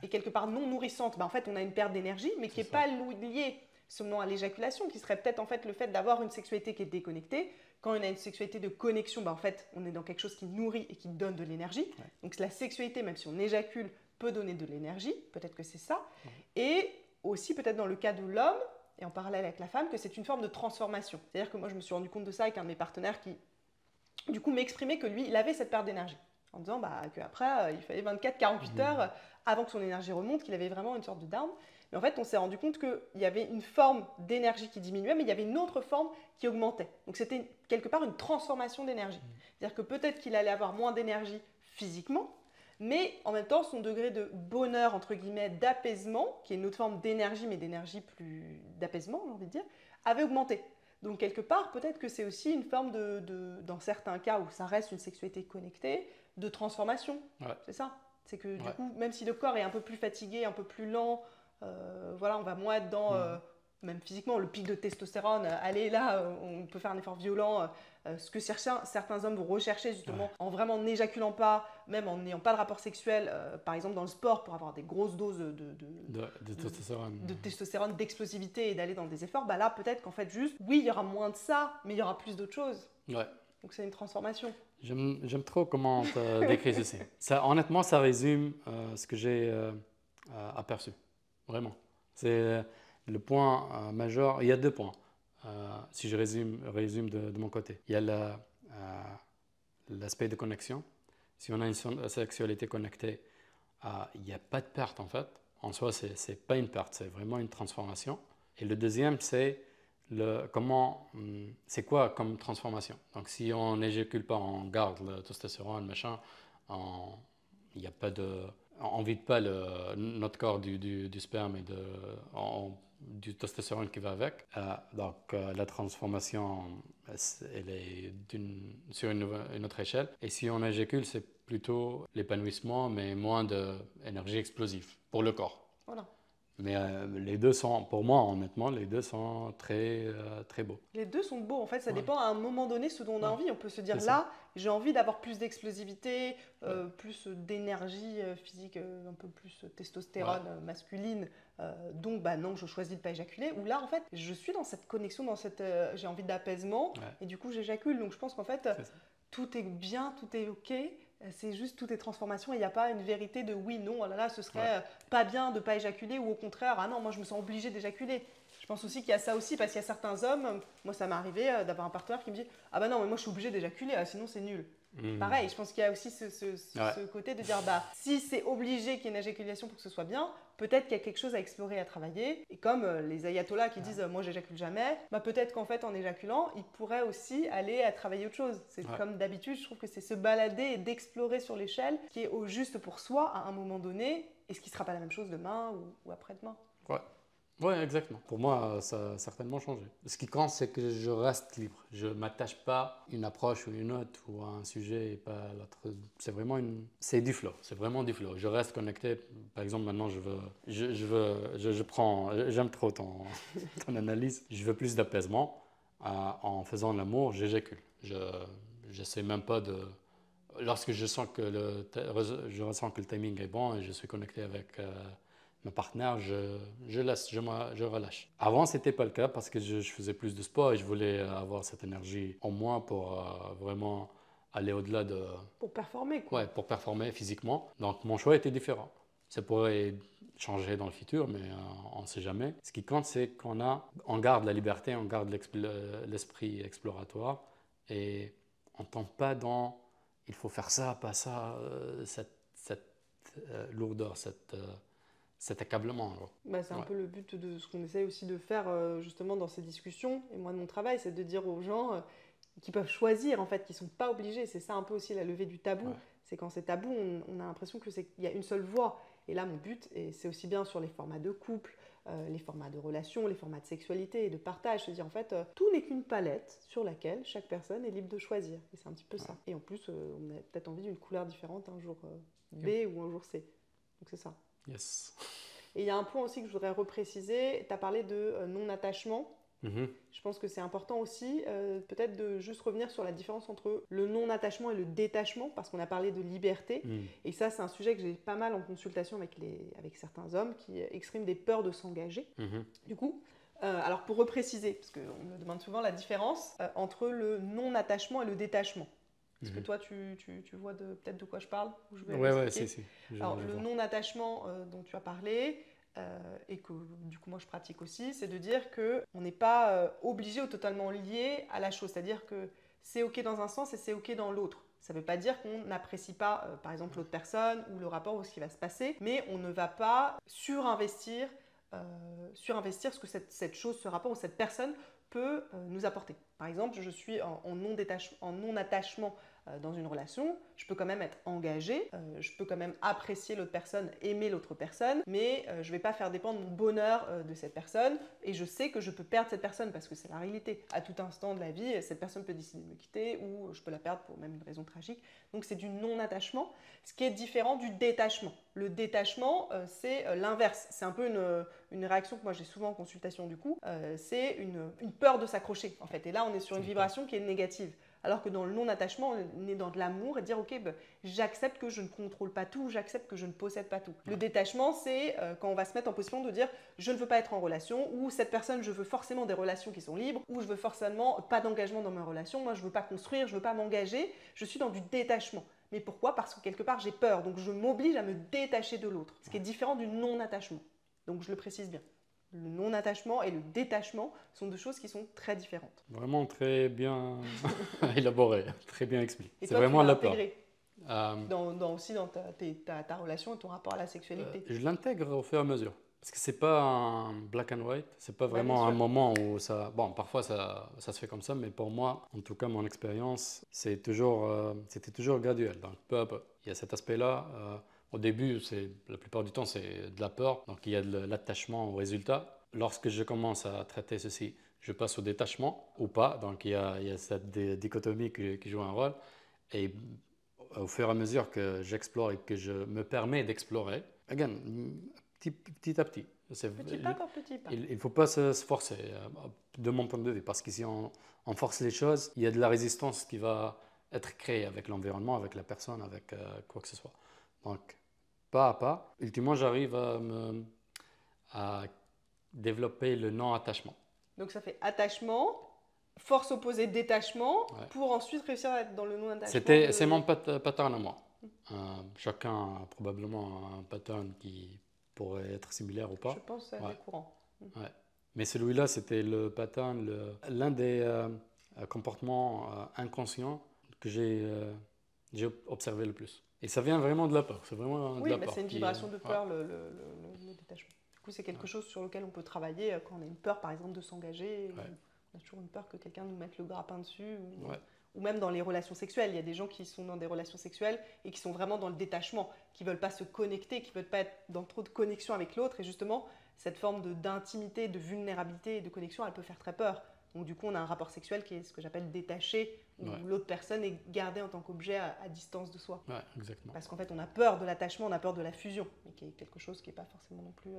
et quelque part non nourrissante, bah en fait on a une perte d'énergie, mais qui n'est pas liée seulement à l'éjaculation, qui serait peut-être en fait le fait d'avoir une sexualité qui est déconnectée. Quand on a une sexualité de connexion, bah en fait on est dans quelque chose qui nourrit et qui donne de l'énergie. Ouais. Donc la sexualité, même si on éjacule, peut donner de l'énergie, peut-être que c'est ça. Ouais. Et aussi peut-être dans le cas de l'homme, et en parallèle avec la femme, que c'est une forme de transformation. C'est-à-dire que moi, je me suis rendu compte de ça avec un de mes partenaires qui, du coup, m'exprimait que lui, il avait cette perte d'énergie. En disant bah, qu'après, il fallait 24-48 heures avant que son énergie remonte, qu'il avait vraiment une sorte de down. Mais en fait, on s'est rendu compte qu'il y avait une forme d'énergie qui diminuait, mais il y avait une autre forme qui augmentait. Donc, c'était quelque part une transformation d'énergie. C'est-à-dire que peut-être qu'il allait avoir moins d'énergie physiquement, mais en même temps, son degré de bonheur, entre guillemets, d'apaisement, qui est une autre forme d'énergie, mais d'énergie plus d'apaisement, j'ai envie de dire, avait augmenté. Donc, quelque part, peut-être que c'est aussi une forme dans certains cas où ça reste une sexualité connectée, de transformation. Ouais. C'est ça. C'est que du coup, même si le corps est un peu plus fatigué, un peu plus lent, voilà, on va moins être dans, même physiquement, le pic de testostérone. Allez, là, on peut faire un effort violent. Ce que certains hommes vont rechercher justement en vraiment n'éjaculant pas, même en n'ayant pas de rapport sexuel, par exemple dans le sport, pour avoir des grosses doses de testostérone, d'explosivité et d'aller dans des efforts, bah là peut-être qu'en fait juste, oui, il y aura moins de ça, mais il y aura plus d'autres choses. Ouais. Donc c'est une transformation. J'aime trop comment tu as décrit ceci. Honnêtement, ça résume ce que j'ai aperçu. Vraiment. C'est le point majeur. Il y a deux points. Si je résume de mon côté. Il y a l'aspect de connexion. Si on a une sexualité connectée, il n'y a pas de perte en fait. En soi, ce n'est pas une perte, c'est vraiment une transformation. Et le deuxième, c'est c'est quoi comme transformation. Donc si on n'éjacule pas, on garde le testostérone, machin, il n'y a pas de... On ne vide pas notre corps du sperme et du testostérone qui va avec. Donc la transformation, elle est sur une autre échelle. Et si on éjacule, c'est plutôt l'épanouissement, mais moins d'énergie explosive pour le corps. Voilà. Mais les deux sont, pour moi, honnêtement, les deux sont très, très beaux. Les deux sont beaux. En fait, ça dépend à un moment donné ce dont on a envie. On peut se dire là, j'ai envie d'avoir plus d'explosivité, plus d'énergie physique, un peu plus testostérone masculine. Donc, bah non, je choisis de ne pas éjaculer. Ou là, en fait, je suis dans cette connexion, j'ai envie d'apaisement. Et du coup, j'éjacule. Donc, je pense qu'en fait, tout est bien, tout est OK. C'est juste, tout est transformation et il n'y a pas une vérité de oui, non, oh là là, ce serait pas bien de ne pas éjaculer ou au contraire, ah non, moi je me sens obligée d'éjaculer. Je pense aussi qu'il y a ça aussi parce qu'il y a certains hommes, moi ça m'est arrivé d'avoir un partenaire qui me dit ah bah non, mais moi je suis obligée d'éjaculer, sinon c'est nul. Pareil, je pense qu'il y a aussi ce côté de dire bah si c'est obligé qu'il y ait une éjaculation pour que ce soit bien, peut-être qu'il y a quelque chose à explorer, à travailler. Et comme les ayatollahs qui disent moi j'éjacule jamais, bah peut-être qu'en fait en éjaculant, ils pourraient aussi aller à travailler autre chose. C'est comme d'habitude, je trouve que c'est se balader et d'explorer sur l'échelle qui est au juste pour soi à un moment donné et ce qui ne sera pas la même chose demain ou après-demain. Oui, exactement. Pour moi, ça a certainement changé. Ce qui compte, c'est que je reste libre. Je ne m'attache pas à une approche ou une autre ou à un sujet et pas à l'autre. C'est vraiment c'est du flow. C'est vraiment du flow. Je reste connecté. Par exemple, maintenant, j'aime trop ton analyse. Je veux plus d'apaisement. En faisant l'amour, j'éjacule. Je sais même pas de... Lorsque je ressens que le timing est bon et je suis connecté avec... mon partenaire, je relâche. Avant, ce n'était pas le cas parce que je faisais plus de sport et je voulais avoir cette énergie en moi pour vraiment aller au-delà de... Pour performer, quoi. Ouais, pour performer physiquement. Donc, mon choix était différent. Ça pourrait changer dans le futur, mais on ne sait jamais. Ce qui compte, c'est on garde la liberté, on garde l'esprit exploratoire et on ne tombe pas dans « il faut faire ça, pas ça », cette lourdeur, cet accablement. Bah, c'est un peu le but de ce qu'on essaye aussi de faire justement dans ces discussions. Et moi, mon travail, c'est de dire aux gens qui peuvent choisir, en fait, qui ne sont pas obligés. C'est ça un peu aussi la levée du tabou. C'est quand c'est tabou, on a l'impression qu'il y a une seule voie. Et là, mon but, et c'est aussi bien sur les formats de couple, les formats de relations, les formats de sexualité et de partage. C'est-à-dire en fait, tout n'est qu'une palette sur laquelle chaque personne est libre de choisir. Et c'est un petit peu ça. Et en plus, on a peut-être envie d'une couleur différente un jour B ou un jour C. Donc c'est ça. Yes. Et il y a un point aussi que je voudrais repréciser. Tu as parlé de non-attachement. Je pense que c'est important aussi peut-être de juste revenir sur la différence entre le non-attachement et le détachement, parce qu'on a parlé de liberté. Et ça, c'est un sujet que j'ai pas mal en consultation avec certains hommes qui expriment des peurs de s'engager. Du coup, alors pour repréciser, parce qu'on me demande souvent la différence entre le non-attachement et le détachement. Est-ce que toi, tu vois peut-être de quoi je parle? Oui, si. Alors, le non-attachement dont tu as parlé, et que du coup moi je pratique aussi, c'est de dire qu'on n'est pas obligé ou totalement lié à la chose. C'est-à-dire que c'est ok dans un sens et c'est ok dans l'autre. Ça ne veut pas dire qu'on n'apprécie pas par exemple l'autre personne ou le rapport ou ce qui va se passer, mais on ne va pas surinvestir ce que cette chose, ce rapport ou cette personne peut nous apporter. Par exemple, je suis en non-attachement dans une relation, je peux quand même être engagée, je peux quand même apprécier l'autre personne, aimer l'autre personne, mais je ne vais pas faire dépendre mon bonheur de cette personne, et je sais que je peux perdre cette personne parce que c'est la réalité. À tout instant de la vie, cette personne peut décider de me quitter ou je peux la perdre pour même une raison tragique. Donc c'est du non-attachement, ce qui est différent du détachement. Le détachement, c'est l'inverse. C'est un peu une réaction que moi j'ai souvent en consultation du coup. C'est une peur de s'accrocher en fait. Et là, on est sur une vibration qui est négative. Alors que dans le non-attachement, on est dans de l'amour et dire ok, j'accepte que je ne contrôle pas tout, j'accepte que je ne possède pas tout. Le détachement, c'est quand on va se mettre en position de dire je ne veux pas être en relation, ou cette personne, je veux forcément des relations qui sont libres, ou je veux forcément pas d'engagement dans ma relation, moi je veux pas construire, je veux pas m'engager, je suis dans du détachement. Mais pourquoi? Parce que quelque part j'ai peur, donc je m'oblige à me détacher de l'autre, ce qui est différent du non-attachement. Donc je le précise bien. Le non-attachement et le détachement sont deux choses qui sont très différentes. Vraiment très bien élaboré, très bien expliqué. Et C'est toi, vraiment tu l'as la peur. intégré aussi dans ta relation et ton rapport à la sexualité. Je l'intègre au fur et à mesure. Parce que c'est pas un black and white, c'est pas vraiment un moment où ça... Bon, parfois ça se fait comme ça, mais pour moi, en tout cas mon expérience, c'était toujours graduel, donc peu à peu. Il y a cet aspect-là. Au début, la plupart du temps, c'est de la peur, donc il y a de l'attachement au résultat. Lorsque je commence à traiter ceci, je passe au détachement ou pas, donc il y a cette dichotomie qui joue un rôle. Et au fur et à mesure que j'explore et que je me permets d'explorer, again, petit à petit. Petit pas par petit pas. Il ne faut pas se forcer, de mon point de vue, parce que si on force les choses, il y a de la résistance qui va être créée avec l'environnement, avec la personne, avec quoi que ce soit. Donc, pas à pas, ultimement, j'arrive à développer le non-attachement. Donc ça fait attachement, force opposée détachement, pour ensuite réussir à être dans le non-attachement. C'est mon pattern à moi. Chacun a probablement un pattern qui pourrait être similaire ou pas. Je pense que c'est courant. Ouais. Mais celui-là, c'était le pattern, l'un des comportements inconscients que j'ai observé le plus. Et ça vient vraiment de la peur. C'est vraiment de la peur. C'est une vibration de peur, le détachement. Du coup, c'est quelque chose sur lequel on peut travailler quand on a une peur, par exemple, de s'engager. On a toujours une peur que quelqu'un nous mette le grappin dessus. Ou même dans les relations sexuelles. Il y a des gens qui sont dans des relations sexuelles et qui sont vraiment dans le détachement, qui ne veulent pas se connecter, qui ne veulent pas être dans trop de connexion avec l'autre. Et justement, cette forme d'intimité, de vulnérabilité et de connexion, elle peut faire très peur. Donc du coup, on a un rapport sexuel qui est ce que j'appelle détaché, où l'autre personne est gardée en tant qu'objet à distance de soi. Ouais, exactement. Parce qu'en fait, on a peur de l'attachement, on a peur de la fusion, mais qui est quelque chose qui n'est pas forcément non plus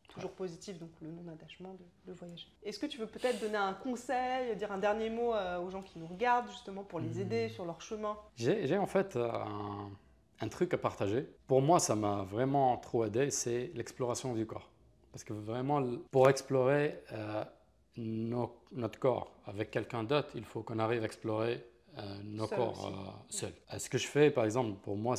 toujours positif, donc le non-attachement de voyager. Est-ce que tu veux peut-être donner un conseil, dire un dernier mot aux gens qui nous regardent, justement, pour les aider sur leur chemin? J'ai en fait un truc à partager. Pour moi, ça m'a vraiment trop aidé, c'est l'exploration du corps. Parce que vraiment, pour explorer notre corps avec quelqu'un d'autre, il faut qu'on arrive à explorer nos corps seuls. Ce que je fais, par exemple, pour moi,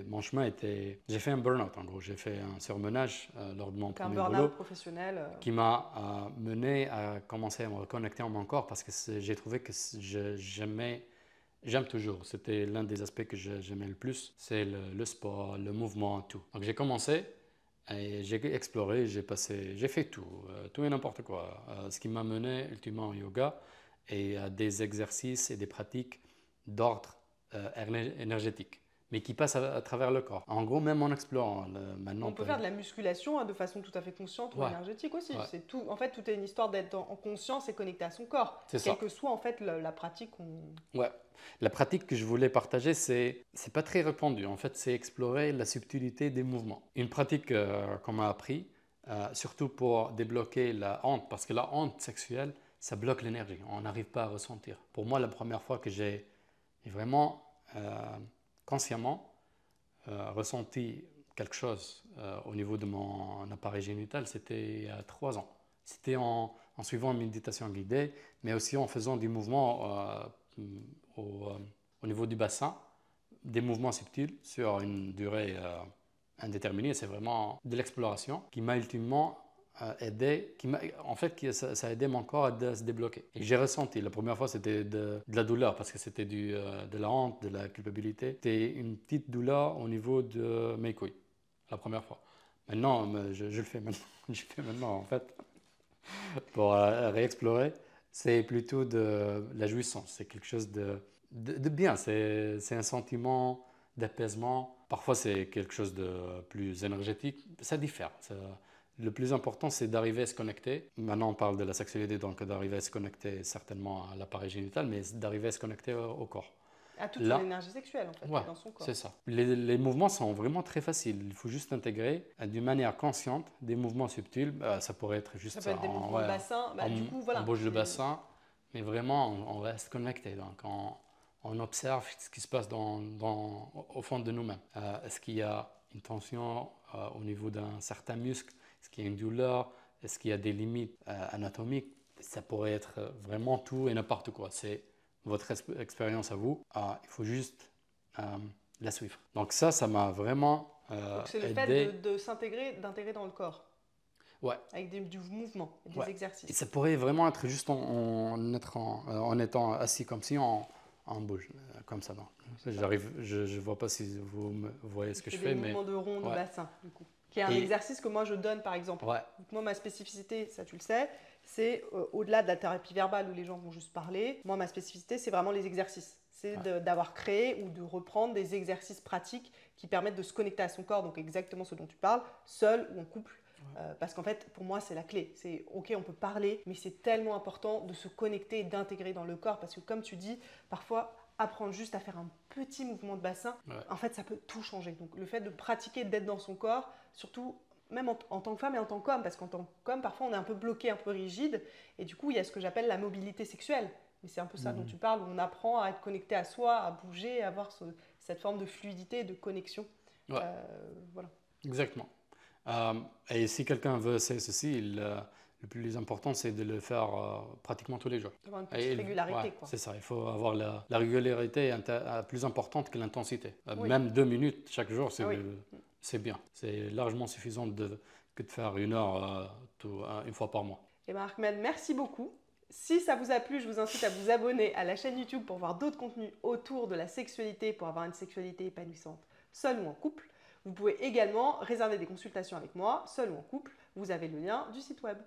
mon chemin était... J'ai fait un burn-out, en gros. J'ai fait un surmenage lors de mon premier boulot. Un burn-out professionnel. Qui m'a mené à commencer à me reconnecter à mon corps parce que j'ai trouvé que j'aime toujours. C'était l'un des aspects que j'aimais le plus. C'est le sport, le mouvement, tout. Donc j'ai commencé et j'ai exploré, j'ai fait tout et n'importe quoi. Ce qui m'a mené ultimement au yoga et à des exercices et des pratiques d'ordre énergétique. mais qui passe à travers le corps. En gros, même en explorant, maintenant... On peut faire de la musculation de façon tout à fait consciente ou énergétique aussi. Ouais. C'est tout, en fait, tout est une histoire d'être en conscience et connecté à son corps. Quelle que soit en fait la pratique. Ouais. La pratique que je voulais partager, c'est pas très répandu. En fait, c'est explorer la subtilité des mouvements. Une pratique qu'on m'a appris, surtout pour débloquer la honte, parce que la honte sexuelle, ça bloque l'énergie. On n'arrive pas à ressentir. Pour moi, la première fois que j'ai vraiment consciemment ressenti quelque chose au niveau de mon appareil génital, c'était il y a 3 ans. C'était en suivant une méditation guidée, mais aussi en faisant des mouvements au niveau du bassin, des mouvements subtils sur une durée indéterminée. C'est vraiment de l'exploration qui m'a ultimement aidé, ça a aidé mon corps à se débloquer. Et j'ai ressenti, la première fois c'était de la douleur parce que c'était de la honte, de la culpabilité. C'était une petite douleur au niveau de mes couilles, la première fois. Maintenant, je le fais maintenant. Je fais maintenant en fait pour réexplorer. C'est plutôt de la jouissance, c'est quelque chose de bien, c'est un sentiment d'apaisement. Parfois c'est quelque chose de plus énergétique, ça diffère. Le plus important, c'est d'arriver à se connecter. Maintenant, on parle de la sexualité, donc d'arriver à se connecter certainement à l'appareil génital, mais d'arriver à se connecter au corps. À toute son énergie sexuelle, en fait, dans son corps. C'est ça. Les mouvements sont vraiment très faciles. Il faut juste intégrer d'une manière consciente des mouvements subtils. Ça pourrait être juste ça peut être des mouvements de bassin. Du coup, voilà. On bouge le bassin, mais vraiment, on reste connecté. Donc, on observe ce qui se passe au fond de nous-mêmes. Est-ce qu'il y a une tension au niveau d'un certain muscle? Est-ce qu'il y a une douleur? Est-ce qu'il y a des limites anatomiques? Ça pourrait être vraiment tout et n'importe quoi. C'est votre expérience à vous. Il faut juste la suivre. Donc ça m'a vraiment donc c'est le aidé. fait de s'intégrer, d'intégrer dans le corps. Ouais. Avec du mouvement, des exercices. Et ça pourrait vraiment être juste en étant assis comme si on bouge comme ça. Je vois pas si vous voyez ce que je fais. Des mouvements de rond, de bassin, du coup. Qui est un exercice que moi je donne par exemple. Donc moi ma spécificité, ça tu le sais, c'est au-delà de la thérapie verbale où les gens vont juste parler, moi ma spécificité c'est vraiment les exercices. C'est d'avoir créé ou de reprendre des exercices pratiques qui permettent de se connecter à son corps, donc exactement ce dont tu parles, seul ou en couple. Parce qu'en fait, pour moi, c'est la clé. C'est ok, on peut parler, mais c'est tellement important de se connecter et d'intégrer dans le corps parce que comme tu dis, parfois apprendre juste à faire un petit mouvement de bassin, en fait, ça peut tout changer. Donc le fait de pratiquer, d'être dans son corps, surtout même en tant que femme et en tant qu'homme, parce qu'en tant qu'homme, parfois on est un peu bloqué, un peu rigide, et du coup, il y a ce que j'appelle la mobilité sexuelle. Mais c'est un peu ça dont tu parles, où on apprend à être connecté à soi, à bouger, à avoir cette forme de fluidité, de connexion. Voilà. Exactement. Et si quelqu'un veut essayer ceci, le plus important, c'est de le faire pratiquement tous les jours. Avoir une petite régularité. Quoi. C'est ça, il faut avoir la régularité plus importante que l'intensité. Même 2 minutes chaque jour, c'est bien. C'est largement suffisant que de faire 1 heure une fois par mois. Et Ahmed, merci beaucoup. Si ça vous a plu, je vous incite à vous abonner à la chaîne YouTube pour voir d'autres contenus autour de la sexualité, pour avoir une sexualité épanouissante, seul ou en couple. Vous pouvez également réserver des consultations avec moi, seul ou en couple. Vous avez le lien du site web.